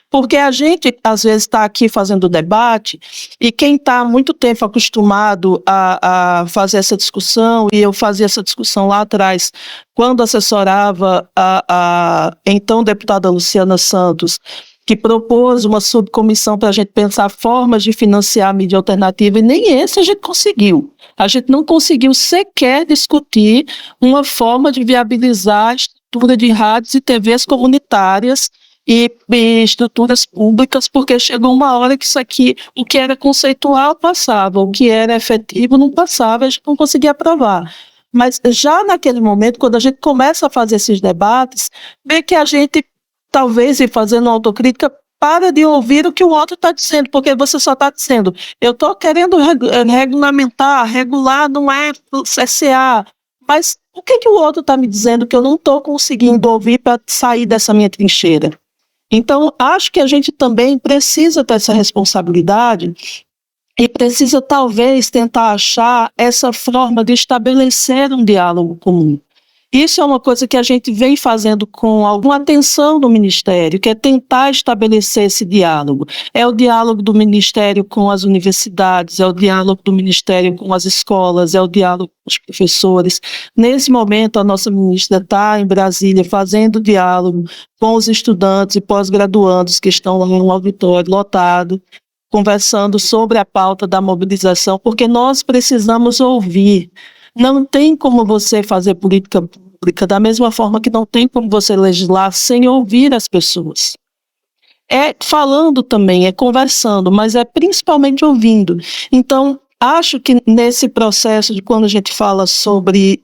Porque a gente, às vezes, está aqui fazendo debate e quem está há muito tempo acostumado a fazer essa discussão, e eu fazia essa discussão lá atrás, quando assessorava a então deputada Luciana Santos, que propôs uma subcomissão para a gente pensar formas de financiar a mídia alternativa, e nem esse a gente conseguiu. A gente não conseguiu sequer discutir uma forma de viabilizar a estrutura de rádios e TVs comunitárias e estruturas públicas, porque chegou uma hora que isso aqui, o que era conceitual passava, o que era efetivo não passava, a gente não conseguia aprovar. Mas já naquele momento, quando a gente começa a fazer esses debates, vê que a gente, talvez, e fazendo autocrítica, para de ouvir o que o outro está dizendo, porque você só está dizendo, eu estou querendo regulamentar, regular não é CCA, mas o que o outro está me dizendo que eu não estou conseguindo ouvir para sair dessa minha trincheira? Então, acho que a gente também precisa ter essa responsabilidade e precisa, talvez, tentar achar essa forma de estabelecer um diálogo comum. Isso é uma coisa que a gente vem fazendo com alguma atenção no Ministério, que é tentar estabelecer esse diálogo. É o diálogo do Ministério com as universidades, é o diálogo do Ministério com as escolas, é o diálogo com os professores. Nesse momento, a nossa ministra está em Brasília fazendo diálogo com os estudantes e pós-graduandos que estão lá no auditório lotado, conversando sobre a pauta da mobilização, porque nós precisamos ouvir. Não tem como você fazer política pública da mesma forma que não tem como você legislar sem ouvir as pessoas. É falando também, é conversando, mas é principalmente ouvindo. Então, Acho que nesse processo de quando a gente fala sobre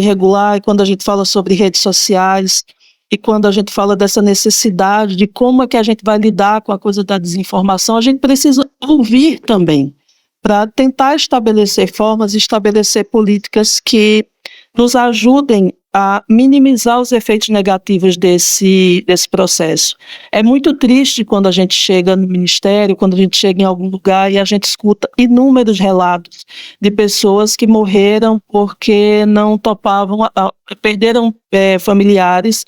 regular, e quando a gente fala sobre redes sociais, e quando a gente fala dessa necessidade de como é que a gente vai lidar com a coisa da desinformação, a gente precisa ouvir também, para tentar estabelecer formas, estabelecer políticas que nos ajudem a minimizar os efeitos negativos desse processo. É muito triste quando a gente chega no ministério, quando a gente chega em algum lugar e a gente escuta inúmeros relatos de pessoas que morreram porque não topavam, perderam familiares,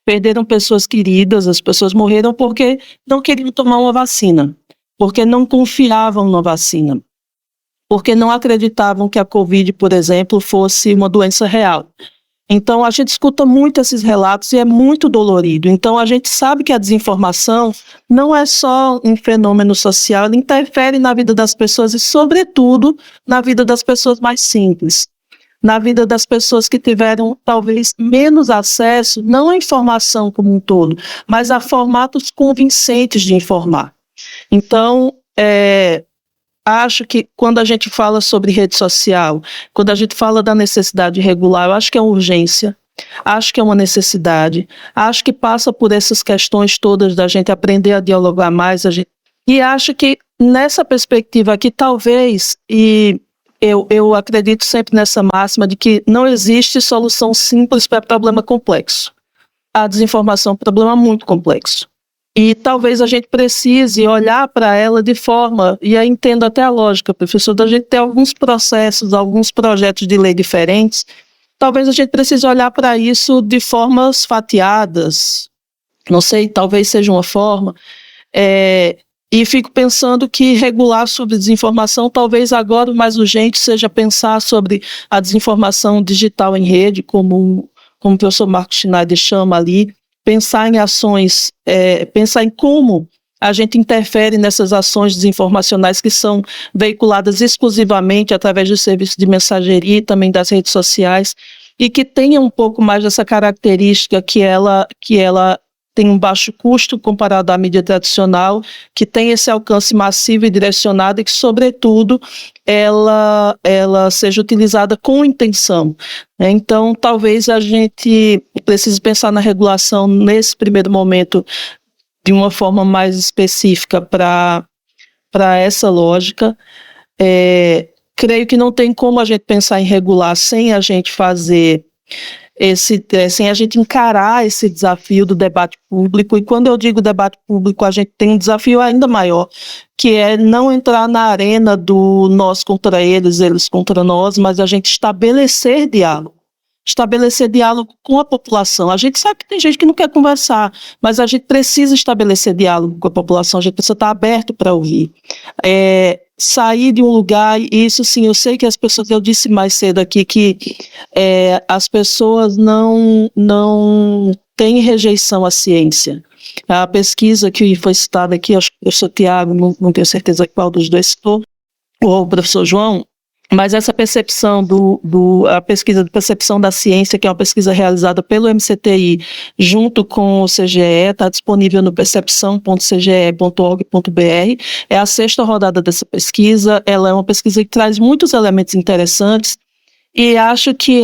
perderam pessoas queridas, as pessoas morreram porque não queriam tomar uma vacina, porque não confiavam na vacina, porque não acreditavam que a Covid, por exemplo, fosse uma doença real. Então, a gente escuta muito esses relatos e é muito dolorido. Então, a gente sabe que a desinformação não é só um fenômeno social, ela interfere na vida das pessoas e, sobretudo, na vida das pessoas mais simples. Na vida das pessoas que tiveram, talvez, menos acesso, não à informação como um todo, mas a formatos convincentes de informar. Então, acho que quando a gente fala sobre rede social, quando a gente fala da necessidade regular, eu acho que é uma urgência, acho que é uma necessidade, acho que passa por essas questões todas da gente aprender a dialogar mais, e acho que nessa perspectiva aqui, talvez, e eu acredito sempre nessa máxima de que não existe solução simples para problema complexo. A desinformação é um problema muito complexo. E talvez a gente precise olhar para ela de forma, e aí entendo até a lógica, professor, da gente ter alguns processos, alguns projetos de lei diferentes, talvez a gente precise olhar para isso de formas fatiadas, não sei, talvez seja uma forma, e fico pensando que regular sobre desinformação, talvez agora o mais urgente seja pensar sobre a desinformação digital em rede, como o professor Marcos Schneider chama ali, pensar em ações, pensar em como a gente interfere nessas ações desinformacionais que são veiculadas exclusivamente através dos serviços de mensageria e também das redes sociais, e que tenha um pouco mais dessa característica que ela tem um baixo custo comparado à mídia tradicional, que tem esse alcance massivo e direcionado e que, sobretudo, ela seja utilizada com intenção. Então, talvez a gente precise pensar na regulação nesse primeiro momento de uma forma mais específica para essa lógica. Creio que não tem como a gente pensar em regular sem a gente fazer sem a gente encarar esse desafio do debate público, e quando eu digo debate público, a gente tem um desafio ainda maior, que é não entrar na arena do nós contra eles, eles contra nós, mas a gente estabelecer diálogo com a população. A gente sabe que tem gente que não quer conversar, mas a gente precisa estabelecer diálogo com a população, a gente precisa estar aberto para ouvir. Sair de um lugar, e isso sim, eu sei que as pessoas, eu disse mais cedo aqui que as pessoas não têm rejeição à ciência. A pesquisa que foi citada aqui, acho que o professor Tiago, não tenho certeza qual dos dois citou, ou o professor João, mas essa percepção a pesquisa de percepção da ciência, que é uma pesquisa realizada pelo MCTI, junto com o CGE, está disponível no percepção.cge.org.br, é a 6ª rodada dessa pesquisa, ela é uma pesquisa que traz muitos elementos interessantes, e acho que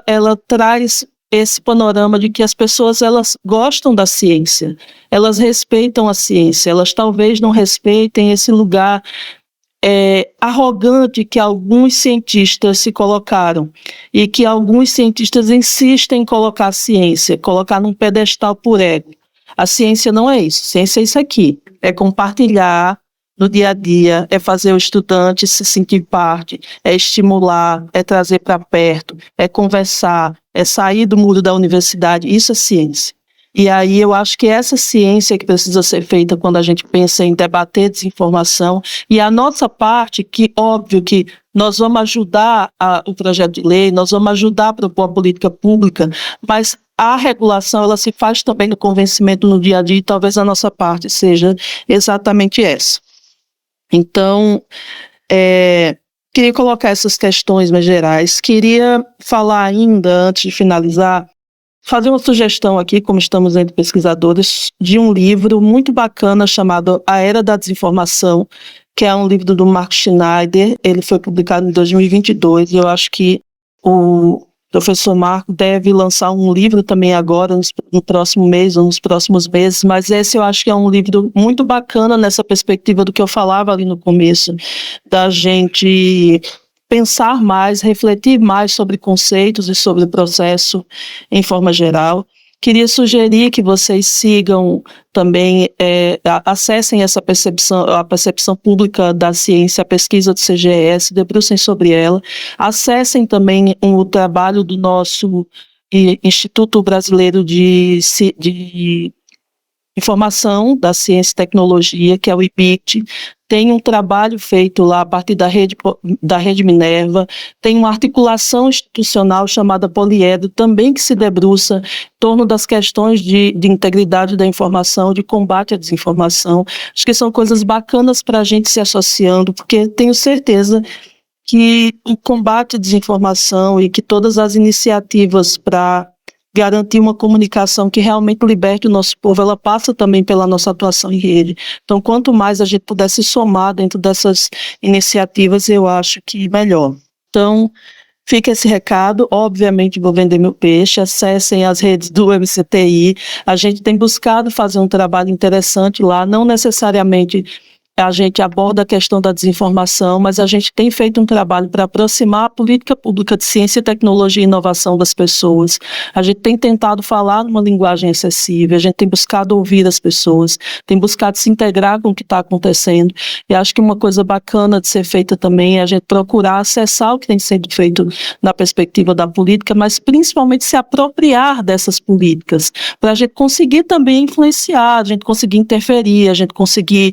ela traz esse panorama de que as pessoas, elas gostam da ciência, elas respeitam a ciência, elas talvez não respeitem esse lugar arrogante que alguns cientistas se colocaram, e que alguns cientistas insistem em colocar a ciência, colocar num pedestal por ego. A ciência não é isso, a ciência é isso aqui, é compartilhar no dia a dia, é fazer o estudante se sentir parte, é estimular, é trazer para perto, é conversar, é sair do muro da universidade, isso é ciência. E aí eu acho que essa ciência que precisa ser feita quando a gente pensa em debater desinformação, e a nossa parte, que óbvio que nós vamos ajudar o projeto de lei, nós vamos ajudar a propor a política pública, mas a regulação ela se faz também no convencimento no dia a dia, e talvez a nossa parte seja exatamente essa. Então, queria colocar essas questões mais gerais, queria falar ainda, antes de finalizar, fazer uma sugestão aqui, como estamos entre pesquisadores, de um livro muito bacana chamado A Era da Desinformação, que é um livro do Mark Schneider. Ele foi publicado em 2022 e eu acho que o professor Marco deve lançar um livro também agora, no próximo mês ou nos próximos meses, mas esse eu acho que é um livro muito bacana nessa perspectiva do que eu falava ali no começo, da gente pensar mais, refletir mais sobre conceitos e sobre o processo em forma geral. Queria sugerir que vocês sigam também, acessem essa percepção, a percepção pública da ciência, a pesquisa do CGS, debrucem sobre ela. Acessem também o trabalho do nosso Instituto Brasileiro de Informação da Ciência e Tecnologia, que é o IBIT. Tem um trabalho feito lá a partir da Rede Minerva, tem uma articulação institucional chamada Poliedro, também que se debruça em torno das questões de integridade da informação, de combate à desinformação. Acho que são coisas bacanas para a gente se associando, porque tenho certeza que o combate à desinformação e que todas as iniciativas para garantir uma comunicação que realmente liberte o nosso povo, ela passa também pela nossa atuação em rede. Então, quanto mais a gente puder se somar dentro dessas iniciativas, eu acho que melhor. Então, fica esse recado. Obviamente, vou vender meu peixe. Acessem as redes do MCTI. A gente tem buscado fazer um trabalho interessante lá, não necessariamente a gente aborda a questão da desinformação, mas a gente tem feito um trabalho para aproximar a política pública de ciência, tecnologia e inovação das pessoas. A gente tem tentado falar numa linguagem acessível, a gente tem buscado ouvir as pessoas, tem buscado se integrar com o que está acontecendo. E acho que uma coisa bacana de ser feita também é a gente procurar acessar o que tem sido feito na perspectiva da política, mas principalmente se apropriar dessas políticas, para a gente conseguir também influenciar, a gente conseguir interferir, a gente conseguir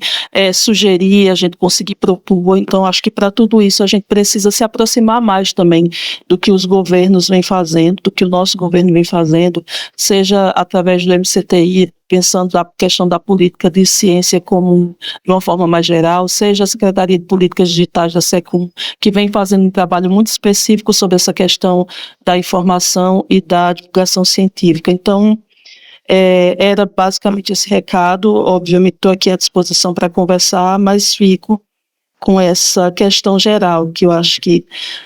sugerir, a gente conseguir propor. Então, acho que para tudo isso a gente precisa se aproximar mais também do que os governos vêm fazendo, do que o nosso governo vem fazendo, seja através do MCTI, pensando na questão da política de ciência como de uma forma mais geral, seja a Secretaria de Políticas Digitais da SECUM, que vem fazendo um trabalho muito específico sobre essa questão da informação e da divulgação científica. Então, era basicamente esse recado. Obviamente estou aqui à disposição para conversar, mas fico com essa questão geral, que eu acho que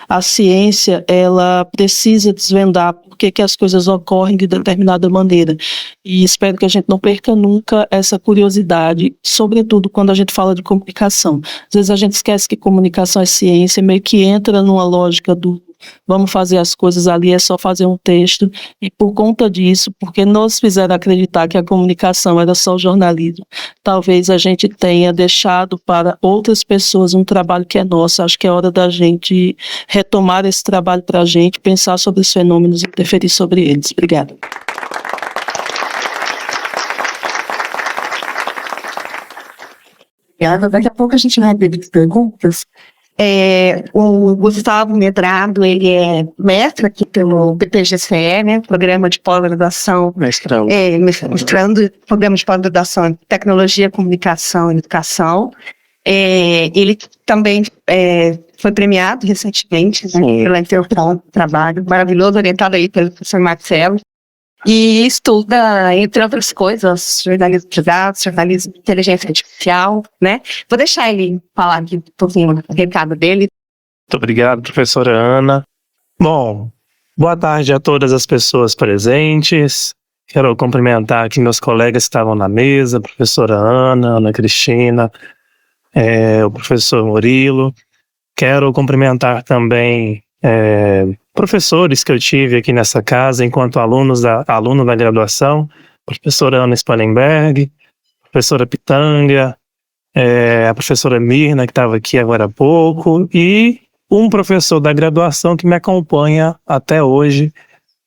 a ciência ela precisa desvendar por que as coisas ocorrem de determinada maneira, e espero que a gente não perca nunca essa curiosidade, sobretudo quando a gente fala de comunicação. Às vezes a gente esquece que comunicação é ciência, meio que entra numa lógica do vamos fazer as coisas ali, é só fazer um texto, e por conta disso, porque nos fizeram acreditar que a comunicação era só o jornalismo, talvez a gente tenha deixado para outras pessoas um trabalho que é nosso. Acho que é hora da gente retomar esse trabalho para a gente, pensar sobre os fenômenos e interferir sobre eles. Obrigada. Obrigada. Daqui a pouco a gente vai abrir perguntas. O Gustavo Medrado, ele é mestre aqui pelo PPGCE, né, Programa de Pós-Graduação, mestrando Programa de Pós-Graduação em Tecnologia, Comunicação e Educação. Ele também foi premiado recentemente, né, pela Intercom, trabalho maravilhoso, orientado aí pelo professor Marcelo. E estuda, entre outras coisas, jornalismo de dados, jornalismo de inteligência artificial, né? Vou deixar ele falar aqui um pouquinho o recado dele. Muito obrigado, professora Ana. Bom, boa tarde a todas as pessoas presentes. Quero cumprimentar aqui meus colegas que estavam na mesa, a professora Ana, Ana Cristina, o professor Murilo. Quero cumprimentar também professores que eu tive aqui nessa casa enquanto aluno da graduação, professora Ana Spanenberg, professora Pitanga, a professora Mirna, que estava aqui agora há pouco, e um professor da graduação que me acompanha até hoje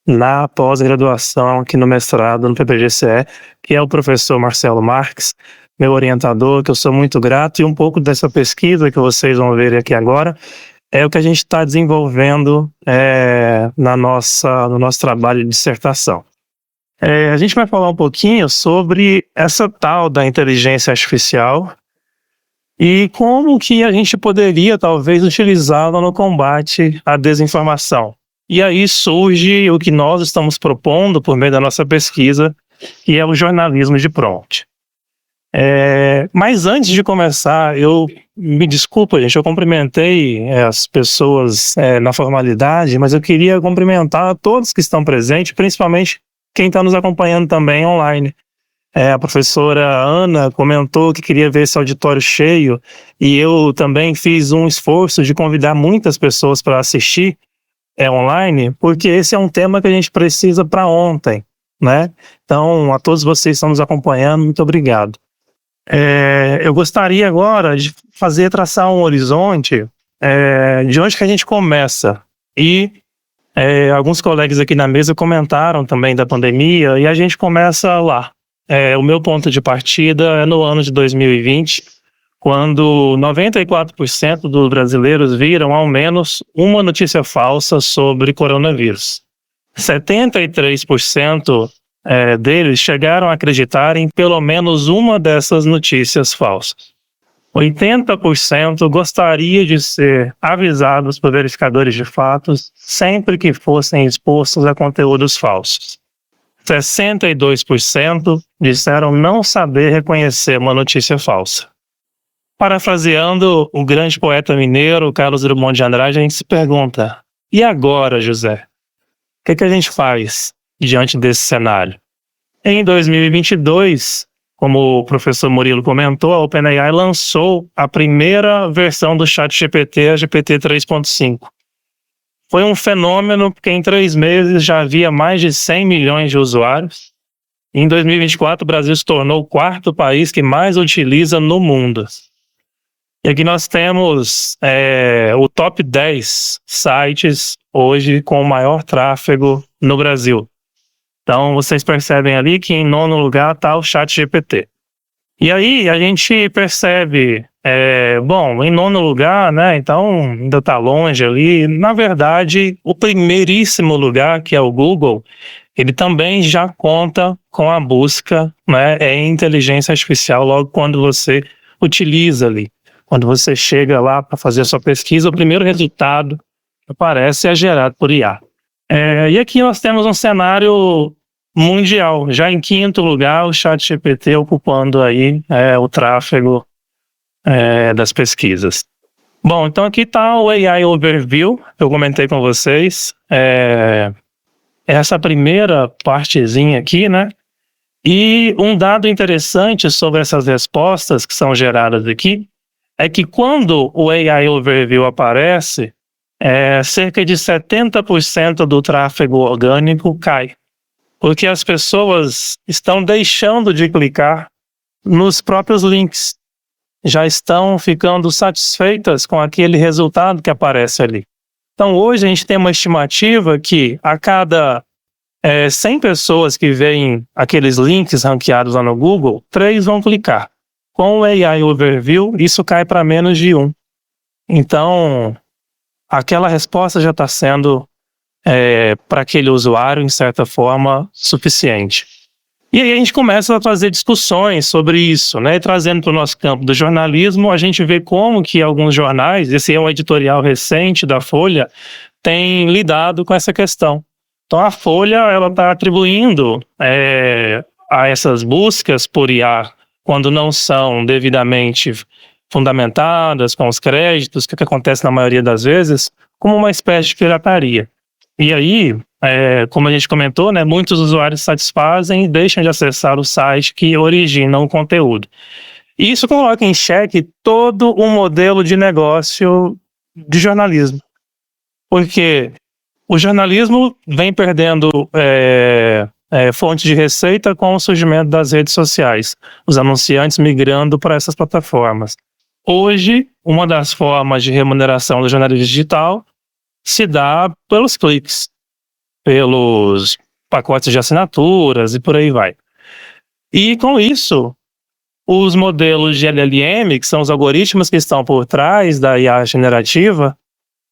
na pós-graduação aqui no mestrado no PPGCE, que é o professor Marcelo Marques, meu orientador, que eu sou muito grato, e um pouco dessa pesquisa que vocês vão ver aqui agora é o que a gente está desenvolvendo no nosso trabalho de dissertação. A gente vai falar um pouquinho sobre essa tal da inteligência artificial e como que a gente poderia talvez utilizá-la no combate à desinformação. E aí surge o que nós estamos propondo por meio da nossa pesquisa, que é o jornalismo de prompt. Mas antes de começar, me desculpa, gente, eu cumprimentei as pessoas na formalidade, mas eu queria cumprimentar todos que estão presentes, principalmente quem está nos acompanhando também online. A professora Ana comentou que queria ver esse auditório cheio, e eu também fiz um esforço de convidar muitas pessoas para assistir online, porque esse é um tema que a gente precisa para ontem, né? Então, a todos vocês que estão nos acompanhando, muito obrigado. Eu gostaria agora de traçar um horizonte de onde que a gente começa. E alguns colegas aqui na mesa comentaram também da pandemia, e a gente começa lá. O meu ponto de partida é no ano de 2020, quando 94% dos brasileiros viram ao menos uma notícia falsa sobre coronavírus. 73% deles chegaram a acreditar em pelo menos uma dessas notícias falsas. 80% gostaria de ser avisados por verificadores de fatos sempre que fossem expostos a conteúdos falsos. 62% disseram não saber reconhecer uma notícia falsa. Parafraseando o grande poeta mineiro Carlos Drummond de Andrade, a gente se pergunta: e agora, José? O que a gente faz diante desse cenário? Em 2022, como o professor Murilo comentou, a OpenAI lançou a primeira versão do ChatGPT, a GPT 3.5. Foi um fenômeno porque em 3 meses já havia mais de 100 milhões de usuários. Em 2024, o Brasil se tornou o 4º país que mais utiliza no mundo. E aqui nós temos o top 10 sites hoje com o maior tráfego no Brasil. Então, vocês percebem ali que em 9º lugar está o ChatGPT. E aí a gente percebe, em 9º lugar, né, então ainda está longe ali. Na verdade, o primeiríssimo lugar, que é o Google, ele também já conta com a busca, né, em inteligência artificial logo quando você utiliza ali. Quando você chega lá para fazer a sua pesquisa, o primeiro resultado que aparece é gerado por IA. E aqui nós temos um cenário mundial. Já em 5º lugar, o ChatGPT ocupando aí o tráfego das pesquisas. Bom, então aqui está o AI Overview, que eu comentei com vocês. Essa primeira partezinha aqui, né? E um dado interessante sobre essas respostas que são geradas aqui é que quando o AI Overview aparece, cerca de 70% do tráfego orgânico cai. Porque as pessoas estão deixando de clicar nos próprios links. Já estão ficando satisfeitas com aquele resultado que aparece ali. Então hoje a gente tem uma estimativa que a cada 100 pessoas que veem aqueles links ranqueados lá no Google, 3 vão clicar. Com o AI Overview, isso cai para menos de 1. Então, aquela resposta já está sendo, para aquele usuário, em certa forma, suficiente. E aí a gente começa a fazer discussões sobre isso, né? Trazendo para o nosso campo do jornalismo, a gente vê como que alguns jornais, esse é um editorial recente da Folha, tem lidado com essa questão. Então a Folha ela está atribuindo a essas buscas por IA, quando não são devidamente fundamentadas, com os créditos, que acontece na maioria das vezes, como uma espécie de pirataria. E aí, como a gente comentou, né, muitos usuários satisfazem e deixam de acessar o site que origina o conteúdo. E isso coloca em xeque todo um modelo de negócio de jornalismo. Porque o jornalismo vem perdendo fonte de receita com o surgimento das redes sociais, os anunciantes migrando para essas plataformas. Hoje, uma das formas de remuneração do jornalismo digital se dá pelos cliques, pelos pacotes de assinaturas e por aí vai. E com isso, os modelos de LLM, que são os algoritmos que estão por trás da IA generativa,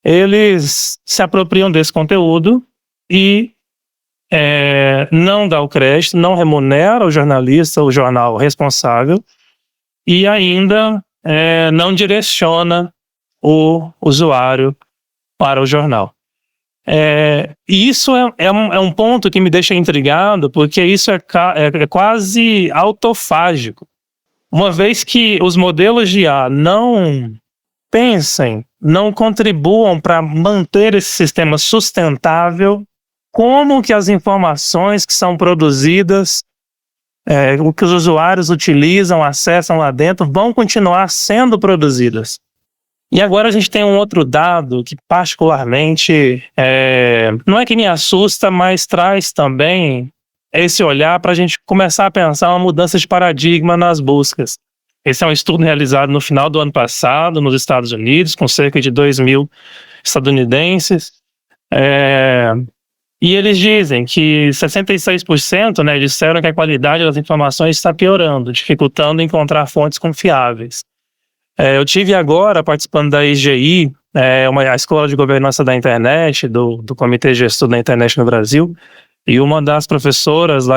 eles se apropriam desse conteúdo e não dá o crédito, não remunera o jornalista, o jornal responsável, e ainda não direciona o usuário para o jornal. E isso é um ponto que me deixa intrigado, porque isso é quase autofágico. Uma vez que os modelos de IA não pensem, não contribuam para manter esse sistema sustentável, como que as informações que são produzidas, o que os usuários utilizam, acessam lá dentro, vão continuar sendo produzidas. E agora a gente tem um outro dado que particularmente, não é que me assusta, mas traz também esse olhar para a gente começar a pensar uma mudança de paradigma nas buscas. Esse é um estudo realizado no final do ano passado, nos Estados Unidos, com cerca de 2.000 estadunidenses. E eles dizem que 66%, né, disseram que a qualidade das informações está piorando, dificultando encontrar fontes confiáveis. Eu tive agora, participando da IGI, a Escola de Governança da Internet, do Comitê de Estudo da Internet no Brasil, e uma das professoras lá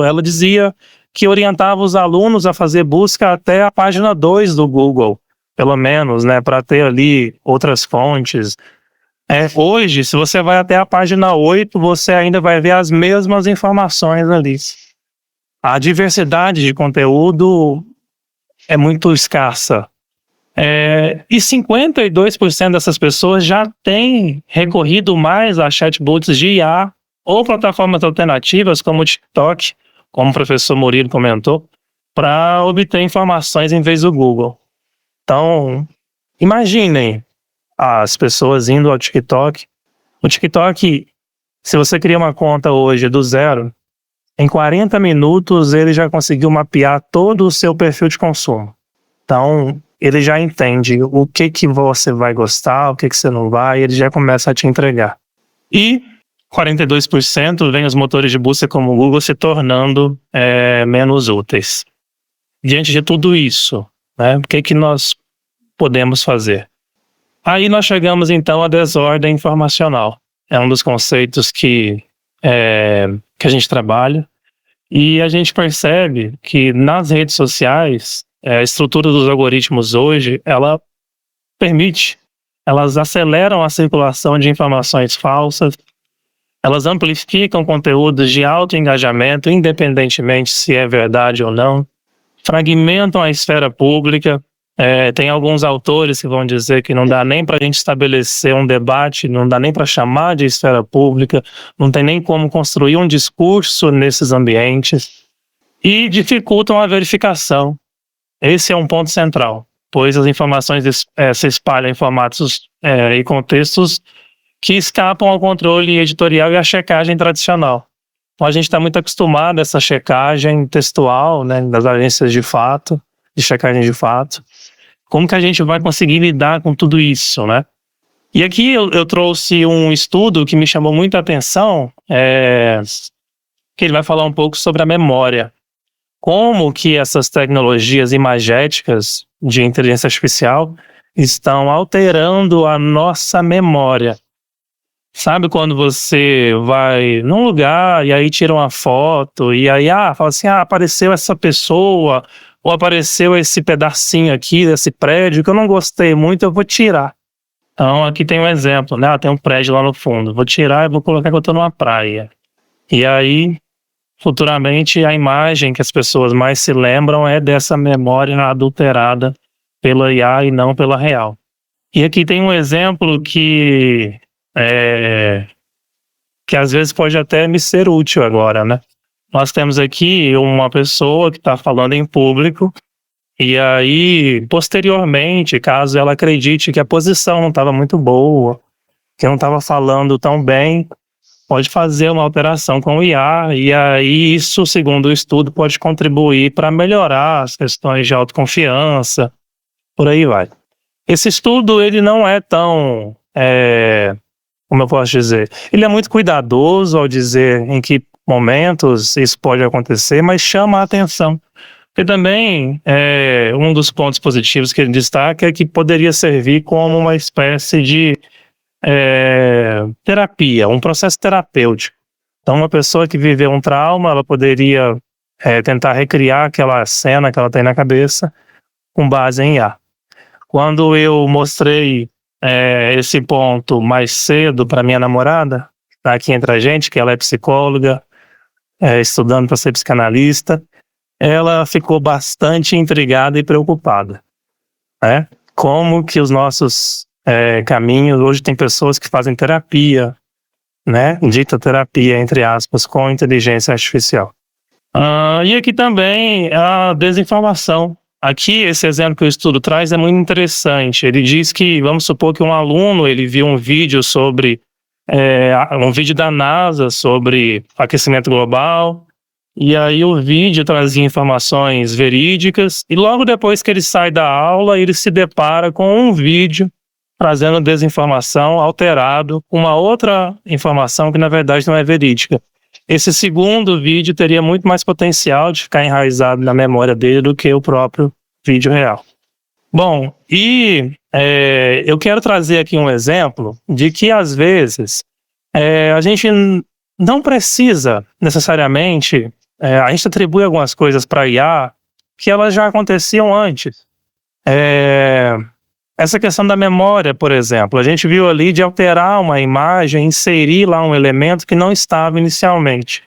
ela dizia que orientava os alunos a fazer busca até a página 2 do Google, pelo menos, né, para ter ali outras fontes. Hoje, se você vai até a página 8, você ainda vai ver as mesmas informações ali. A diversidade de conteúdo é muito escassa. E 52% dessas pessoas já têm recorrido mais a chatbots de IA ou plataformas alternativas como o TikTok, como o professor Murilo comentou, para obter informações em vez do Google. Então, imaginem as pessoas indo ao TikTok. O TikTok, se você cria uma conta hoje do zero, em 40 minutos ele já conseguiu mapear todo o seu perfil de consumo. Então, ele já entende o que você vai gostar, o que você não vai, ele já começa a te entregar. E 42% vem os motores de busca como o Google se tornando menos úteis. Diante de tudo isso, né, o que nós podemos fazer? Aí nós chegamos então à desordem informacional. É um dos conceitos que a gente trabalha, e a gente percebe que nas redes sociais, a estrutura dos algoritmos hoje, elas aceleram a circulação de informações falsas, elas amplificam conteúdos de alto engajamento, independentemente se é verdade ou não, fragmentam a esfera pública. Tem alguns autores que vão dizer que não dá nem para a gente estabelecer um debate, não dá nem para chamar de esfera pública, não tem nem como construir um discurso nesses ambientes, e dificultam a verificação. Esse é um ponto central, pois as informações se espalham em formatos e contextos que escapam ao controle editorial e à checagem tradicional. Então a gente está muito acostumado a essa checagem textual, né, das agências de checagem de fato. Como que a gente vai conseguir lidar com tudo isso, né? E aqui eu trouxe um estudo que me chamou muita atenção, que ele vai falar um pouco sobre a memória. Como que essas tecnologias imagéticas de inteligência artificial estão alterando a nossa memória. Sabe quando você vai num lugar e aí tira uma foto e aí fala assim, apareceu essa pessoa ou apareceu esse pedacinho aqui desse prédio que eu não gostei muito, eu vou tirar. Então aqui tem um exemplo, né? Tem um prédio lá no fundo, vou tirar e vou colocar que eu estou numa praia. E aí, futuramente, a imagem que as pessoas mais se lembram é dessa memória adulterada pela IA e não pela real. E aqui tem um exemplo que às vezes pode até me ser útil agora, né? Nós temos aqui uma pessoa que está falando em público e aí, posteriormente, caso ela acredite que a posição não estava muito boa, que não estava falando tão bem, pode fazer uma alteração com o IA e aí isso, segundo o estudo, pode contribuir para melhorar as questões de autoconfiança, por aí vai. Esse estudo, ele não é tão... como eu posso dizer? Ele é muito cuidadoso ao dizer em que momentos isso pode acontecer, mas chama a atenção. Porque também, um dos pontos positivos que ele destaca é que poderia servir como uma espécie de terapia, um processo terapêutico. Então, uma pessoa que viveu um trauma, ela poderia tentar recriar aquela cena que ela tem na cabeça com base em IA. Quando eu mostrei esse ponto mais cedo para minha namorada, tá aqui entre a gente, que ela é psicóloga, estudando para ser psicanalista, ela ficou bastante intrigada e preocupada, né? Como que os nossos caminhos, hoje tem pessoas que fazem terapia, né? Dita terapia, entre aspas, com inteligência artificial. E aqui também a desinformação. Aqui, esse exemplo que o estudo traz é muito interessante. Ele diz que, vamos supor que um aluno, ele viu um vídeo sobre, um vídeo da NASA sobre aquecimento global, e aí o vídeo trazia informações verídicas, e logo depois que ele sai da aula, ele se depara com um vídeo trazendo desinformação alterado com uma outra informação que na verdade não é verídica. Esse segundo vídeo teria muito mais potencial de ficar enraizado na memória dele do que o próprio vídeo real. Bom, e eu quero trazer aqui um exemplo de que às vezes a gente não precisa necessariamente, a gente atribui algumas coisas para a IA que elas já aconteciam antes. Essa questão da memória, por exemplo, a gente viu ali de alterar uma imagem, inserir lá um elemento que não estava inicialmente.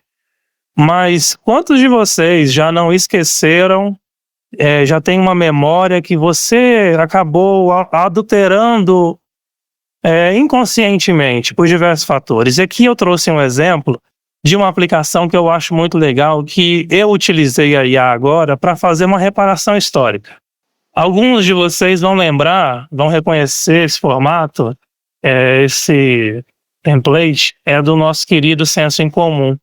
Mas quantos de vocês já não esqueceram, já tem uma memória que você acabou adulterando inconscientemente por diversos fatores? E aqui eu trouxe um exemplo de uma aplicação que eu acho muito legal, que eu utilizei a IA agora para fazer uma reparação histórica. Alguns de vocês vão lembrar, vão reconhecer esse formato, esse template é do nosso querido Senso em Comum.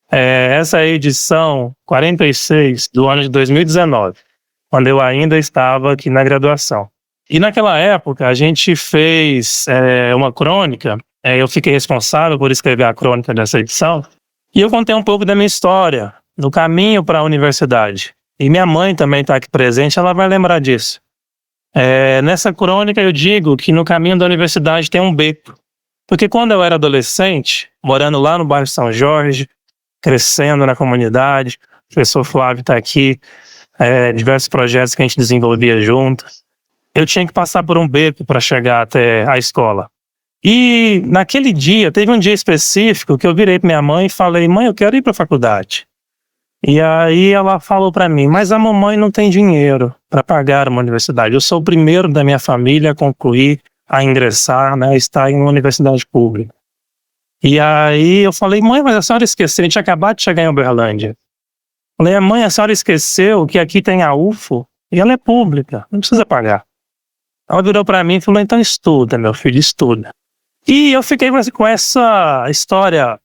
Essa é a edição 46 do ano de 2019, quando eu ainda estava aqui na graduação. E naquela época a gente fez uma crônica, eu fiquei responsável por escrever a crônica dessa edição, e eu contei um pouco da minha história no caminho para a universidade. E minha mãe também está aqui presente, ela vai lembrar disso. Nessa crônica eu digo que no caminho da universidade tem um beco. Porque quando eu era adolescente, morando lá no bairro São Jorge, crescendo na comunidade, o professor Flávio está aqui, diversos projetos que a gente desenvolvia juntos, eu tinha que passar por um beco para chegar até a escola. E naquele dia, teve um dia específico que eu virei para minha mãe e falei: mãe, eu quero ir para a faculdade. E aí ela falou para mim: mas a mamãe não tem dinheiro para pagar uma universidade. Eu sou o primeiro da minha família a concluir, a ingressar, né, a estar em uma universidade pública. E aí eu falei: mãe, mas a senhora esqueceu, a gente acabou de chegar em Uberlândia. Falei: mãe, a senhora esqueceu que aqui tem a UFO e ela é pública, não precisa pagar. Ela virou para mim e falou: então estuda, meu filho, estuda. E eu fiquei com essa história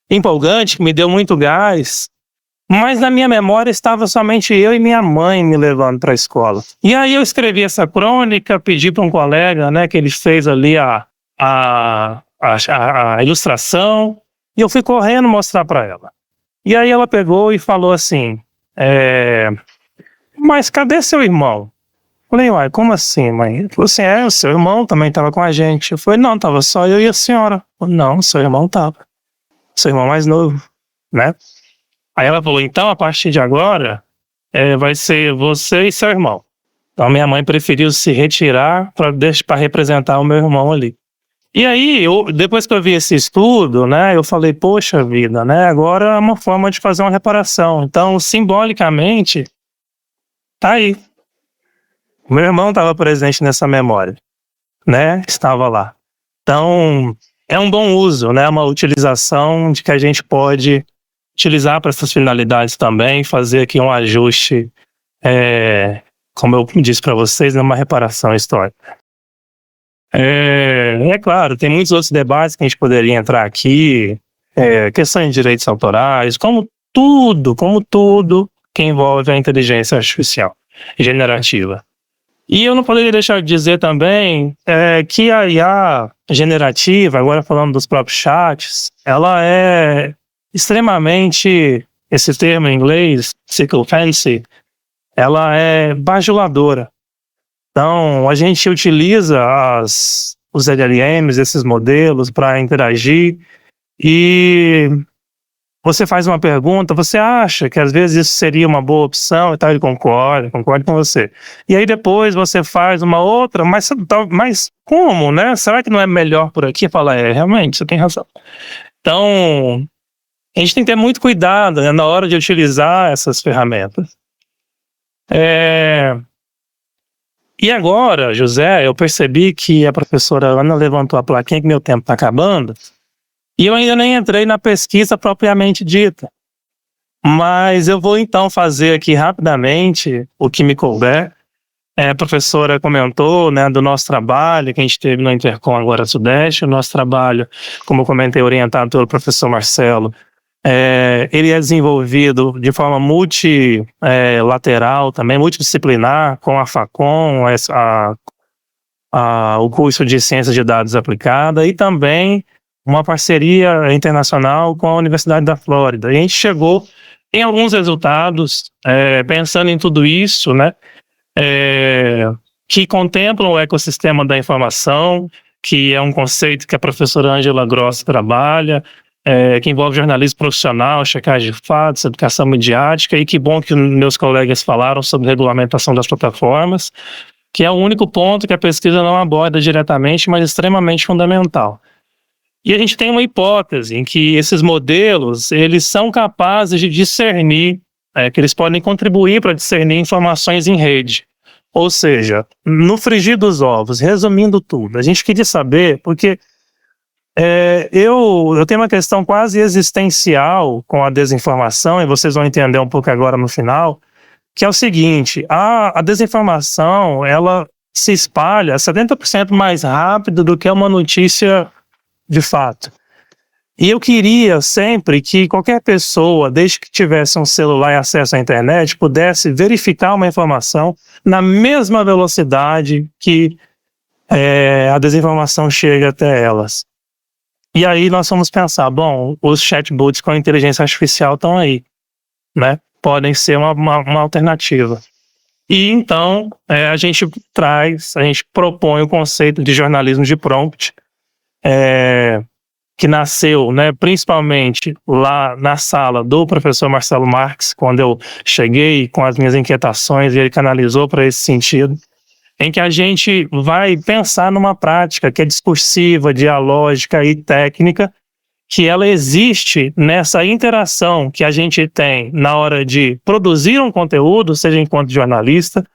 empolgante, que me deu muito gás, mas na minha memória estava somente eu e minha mãe me levando para a escola. E aí eu escrevi essa crônica, pedi para um colega, né, que ele fez ali a ilustração, e eu fui correndo mostrar para ela. E aí ela pegou e falou assim: mas cadê seu irmão? Eu falei: uai, como assim, mãe? Ele falou assim: o seu irmão também estava com a gente. Eu falei: não, estava só eu e a senhora. Eu falei: não, seu irmão estava. Seu irmão mais novo, né? Aí ela falou: então, a partir de agora, vai ser você e seu irmão. Então minha mãe preferiu se retirar para representar o meu irmão ali. E aí, depois que eu vi esse estudo, né, eu falei: poxa vida, né, agora é uma forma de fazer uma reparação. Então, simbolicamente, tá aí. O meu irmão estava presente nessa memória, né, estava lá. Então, é um bom uso, né, uma utilização de que a gente pode utilizar para essas finalidades também, fazer aqui um ajuste, como eu disse para vocês, numa reparação histórica. Claro, tem muitos outros debates que a gente poderia entrar aqui, questões de direitos autorais, como tudo que envolve a inteligência artificial generativa. E eu não poderia deixar de dizer também que a IA generativa, agora falando dos próprios chats, ela é extremamente, esse termo em inglês, sycophancy, ela é bajuladora. Então, a gente utiliza os LLMs, esses modelos, para interagir, e você faz uma pergunta, você acha que às vezes isso seria uma boa opção e tal, ele concordo com você. E aí depois você faz uma outra, mas como, né? Será que não é melhor por aqui? Fala: realmente, você tem razão. Então, A gente tem que ter muito cuidado, né, na hora de utilizar essas ferramentas. E agora, José, eu percebi que a professora Ana levantou a plaquinha que meu tempo está acabando, e eu ainda nem entrei na pesquisa propriamente dita. Mas eu vou então fazer aqui rapidamente o que me couber. A professora comentou, né, do nosso trabalho que a gente teve no Intercom agora Sudeste. O nosso trabalho, como eu comentei, orientado pelo professor Marcelo, ele é desenvolvido de forma multilateral também, multidisciplinar, com a FACOM, o curso de Ciências de Dados Aplicada, e também uma parceria internacional com a Universidade da Flórida. E a gente chegou em alguns resultados, pensando em tudo isso, né, que contemplam o ecossistema da informação, que é um conceito que a professora Ângela Grossi trabalha, que envolve jornalismo profissional, checagem de fatos, educação midiática, e que bom que meus colegas falaram sobre regulamentação das plataformas, que é o único ponto que a pesquisa não aborda diretamente, mas extremamente fundamental. E a gente tem uma hipótese em que esses modelos, eles são capazes de discernir, que eles podem contribuir para discernir informações em rede. Ou seja, no frigir dos ovos, resumindo tudo, a gente queria saber, porque eu tenho uma questão quase existencial com a desinformação, e vocês vão entender um pouco agora no final, que é o seguinte: a desinformação, ela se espalha 70% mais rápido do que uma notícia de fato. E eu queria sempre que qualquer pessoa, desde que tivesse um celular e acesso à internet, pudesse verificar uma informação na mesma velocidade que a desinformação chega até elas. E aí nós vamos pensar, bom, os chatbots com a inteligência artificial estão aí, né? Podem ser uma alternativa. E então a gente propõe o conceito de jornalismo de prompt, que nasceu, né, principalmente lá na sala do professor Marcelo Marques, quando eu cheguei com as minhas inquietações e ele canalizou para esse sentido, em que a gente vai pensar numa prática que é discursiva, dialógica e técnica, que ela existe nessa interação que a gente tem na hora de produzir um conteúdo, seja enquanto jornalista,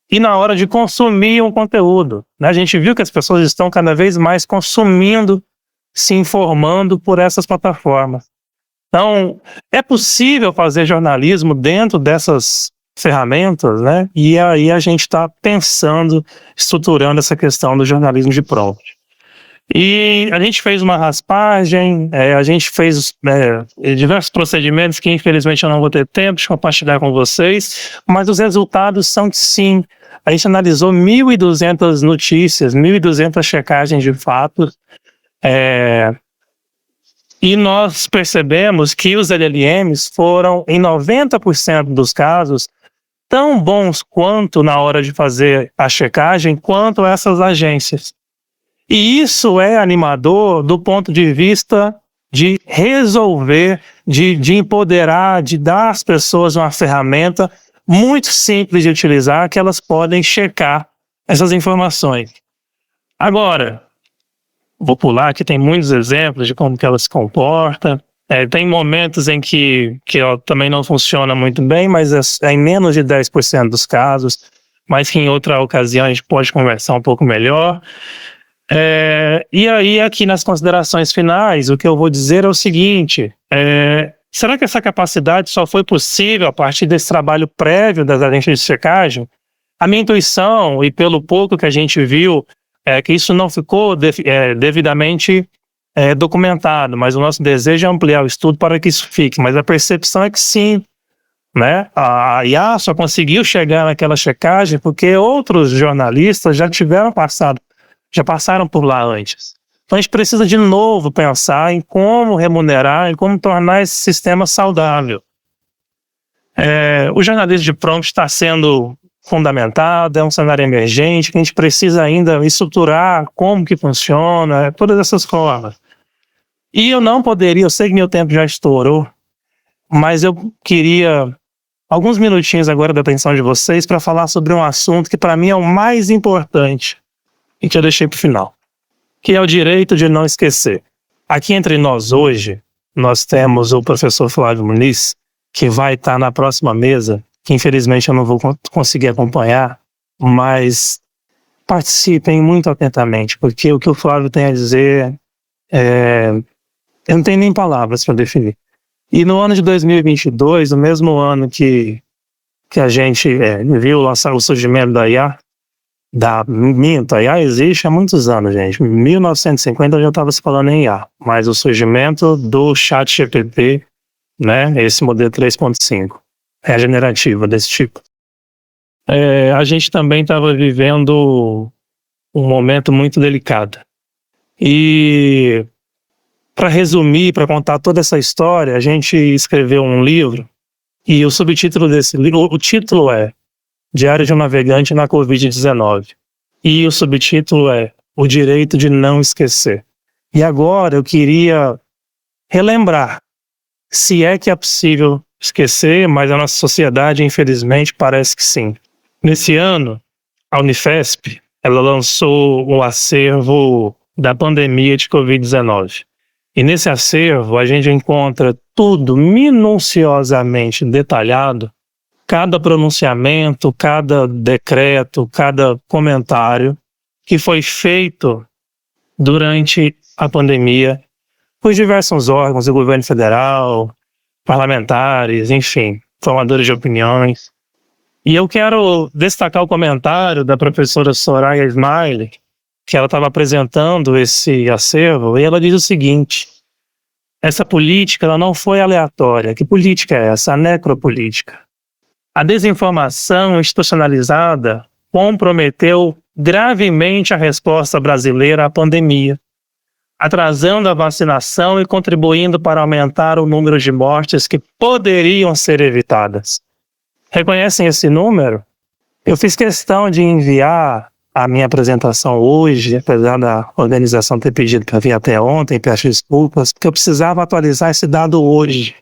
e na hora de consumir um conteúdo. A gente viu que as pessoas estão cada vez mais consumindo, se informando por essas plataformas. Então, é possível fazer jornalismo dentro dessas ferramentas, né? E aí a gente está pensando, estruturando essa questão do jornalismo de prompt. E a gente fez uma raspagem, a gente fez diversos procedimentos que infelizmente eu não vou ter tempo de compartilhar com vocês, mas os resultados são que sim, a gente analisou 1.200 notícias, 1.200 checagens de fatos, e nós percebemos que os LLMs foram, em 90% dos casos, tão bons quanto na hora de fazer a checagem, quanto essas agências. E isso é animador do ponto de vista de resolver, de empoderar, de dar às pessoas uma ferramenta muito simples de utilizar, que elas podem checar essas informações. Agora, vou pular, que tem muitos exemplos de como que ela se comporta. Tem momentos em que ela também não funciona muito bem, mas é em menos de 10% dos casos, mas que em outra ocasião a gente pode conversar um pouco melhor. E aí, aqui nas considerações finais, o que eu vou dizer é o seguinte: será que essa capacidade só foi possível a partir desse trabalho prévio das agências de checagem? A minha intuição, e pelo pouco que a gente viu, é que isso não ficou devidamente documentado, mas o nosso desejo é ampliar o estudo para que isso fique, mas a percepção é que sim, né? A IA só conseguiu chegar naquela checagem porque outros jornalistas já passaram por lá antes. Então a gente precisa de novo pensar em como remunerar, em como tornar esse sistema saudável. O jornalismo de prompt está sendo fundamentado, é um cenário emergente, que a gente precisa ainda estruturar como que funciona, todas essas formas. E eu não poderia, eu sei que meu tempo já estourou, mas eu queria alguns minutinhos agora da atenção de vocês para falar sobre um assunto que para mim é o mais importante e que eu deixei para o final, que é o direito de não esquecer. Aqui entre nós hoje, nós temos o professor Flávio Muniz, que vai estar na próxima mesa, que infelizmente eu não vou conseguir acompanhar, mas participem muito atentamente, porque o que o Flávio tem a dizer, eu não tenho nem palavras para definir. E no ano de 2022, o mesmo ano que a gente viu lançar o surgimento da IA, a IA existe há muitos anos, gente. Em 1950 eu já estava se falando em IA, mas o surgimento do ChatGPT, né, esse modelo 3.5, generativa desse tipo. A gente também estava vivendo um momento muito delicado. E para resumir, para contar toda essa história, a gente escreveu um livro, e o subtítulo desse livro, o título é Diário de um Navegante na Covid-19. E o subtítulo é O Direito de Não Esquecer. E agora eu queria relembrar, se é que é possível esquecer, mas a nossa sociedade, infelizmente, parece que sim. Nesse ano, a Unifesp, ela lançou um acervo da pandemia de Covid-19. E nesse acervo a gente encontra tudo minuciosamente detalhado, cada pronunciamento, cada decreto, cada comentário que foi feito durante a pandemia por diversos órgãos do governo federal, parlamentares, enfim, formadores de opiniões. E eu quero destacar o comentário da professora Soraya Smiley, que ela estava apresentando esse acervo, e ela diz o seguinte: essa política ela não foi aleatória. Que política é essa? A necropolítica. A desinformação institucionalizada comprometeu gravemente a resposta brasileira à pandemia, atrasando a vacinação e contribuindo para aumentar o número de mortes que poderiam ser evitadas. Reconhecem esse número? Eu fiz questão de enviar a minha apresentação hoje, apesar da organização ter pedido para vir até ontem, peço desculpas, porque eu precisava atualizar esse dado hoje.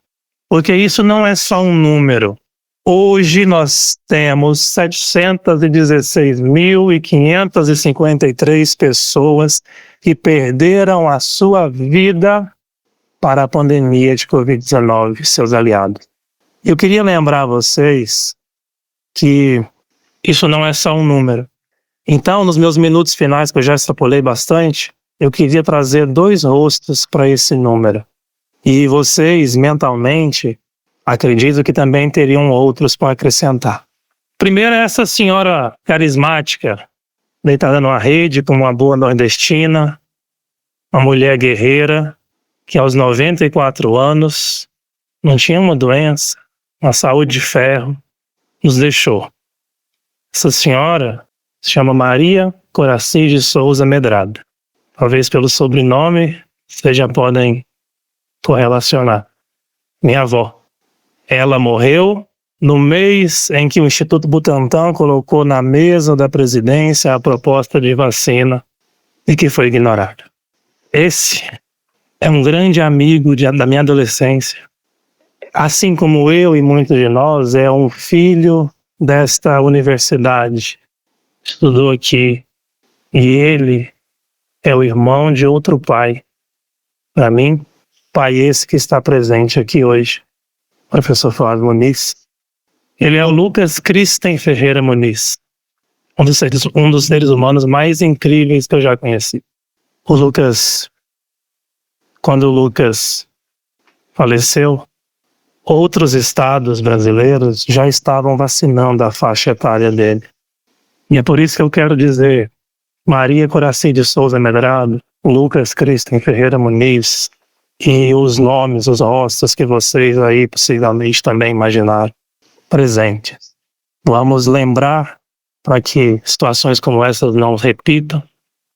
Porque isso não é só um número. Hoje nós temos 716.553 pessoas que perderam a sua vida para a pandemia de Covid-19, seus aliados. Eu queria lembrar a vocês que isso não é só um número. Então, nos meus minutos finais, que eu já extrapolei bastante, eu queria trazer 2 rostos para esse número. E vocês, mentalmente, acredito que também teriam outros para acrescentar. Primeiro é essa senhora carismática, deitada numa rede, como uma boa nordestina, uma mulher guerreira, que aos 94 anos não tinha uma doença, uma saúde de ferro, nos deixou. Essa senhora se chama Maria Coraci de Souza Medrado. Talvez pelo sobrenome vocês já podem correlacionar. Minha avó. Ela morreu no mês em que o Instituto Butantan colocou na mesa da presidência a proposta de vacina e que foi ignorada. Esse é um grande amigo da minha adolescência. Assim como eu e muitos de nós, é um filho desta universidade. Estudou aqui. E ele é o irmão de outro pai. Para mim, pai esse que está presente aqui hoje. Professor Flávio Muniz. Ele é o Lucas Kristen Ferreira Muniz. Um dos seres humanos mais incríveis que eu já conheci. Quando o Lucas faleceu, outros estados brasileiros já estavam vacinando a faixa etária dele. E é por isso que eu quero dizer, Maria Coraci de Souza Medrado, Lucas Kristen Ferreira Muniz, e os nomes, os rostos que vocês aí possivelmente também imaginaram presentes. Vamos lembrar para que situações como essas não repitam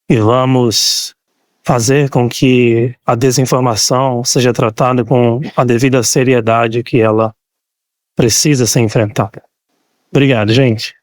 e vamos fazer com que a desinformação seja tratada com a devida seriedade que ela precisa ser enfrentada. Obrigado, gente.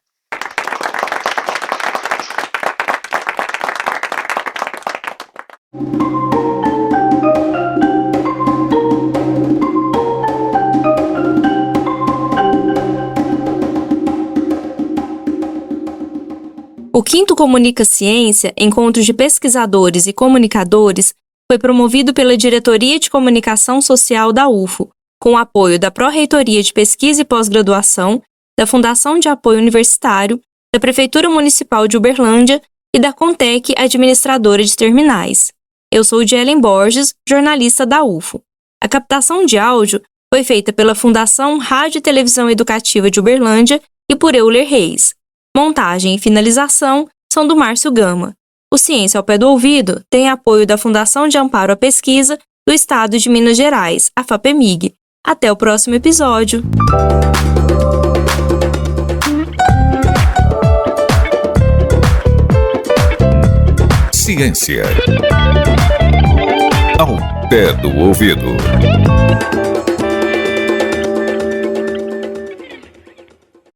O 5º Comunica Ciência, encontro de pesquisadores e comunicadores, foi promovido pela Diretoria de Comunicação Social da UFO, com o apoio da Pró-Reitoria de Pesquisa e Pós-Graduação, da Fundação de Apoio Universitário, da Prefeitura Municipal de Uberlândia e da Contec, administradora de terminais. Eu sou Jelen Borges, jornalista da UFO. A captação de áudio foi feita pela Fundação Rádio e Televisão Educativa de Uberlândia e por Euler Reis. Montagem e finalização são do Márcio Gama. O Ciência ao Pé do Ouvido tem apoio da Fundação de Amparo à Pesquisa do Estado de Minas Gerais, a FAPEMIG. Até o próximo episódio! Ciência ao pé do ouvido.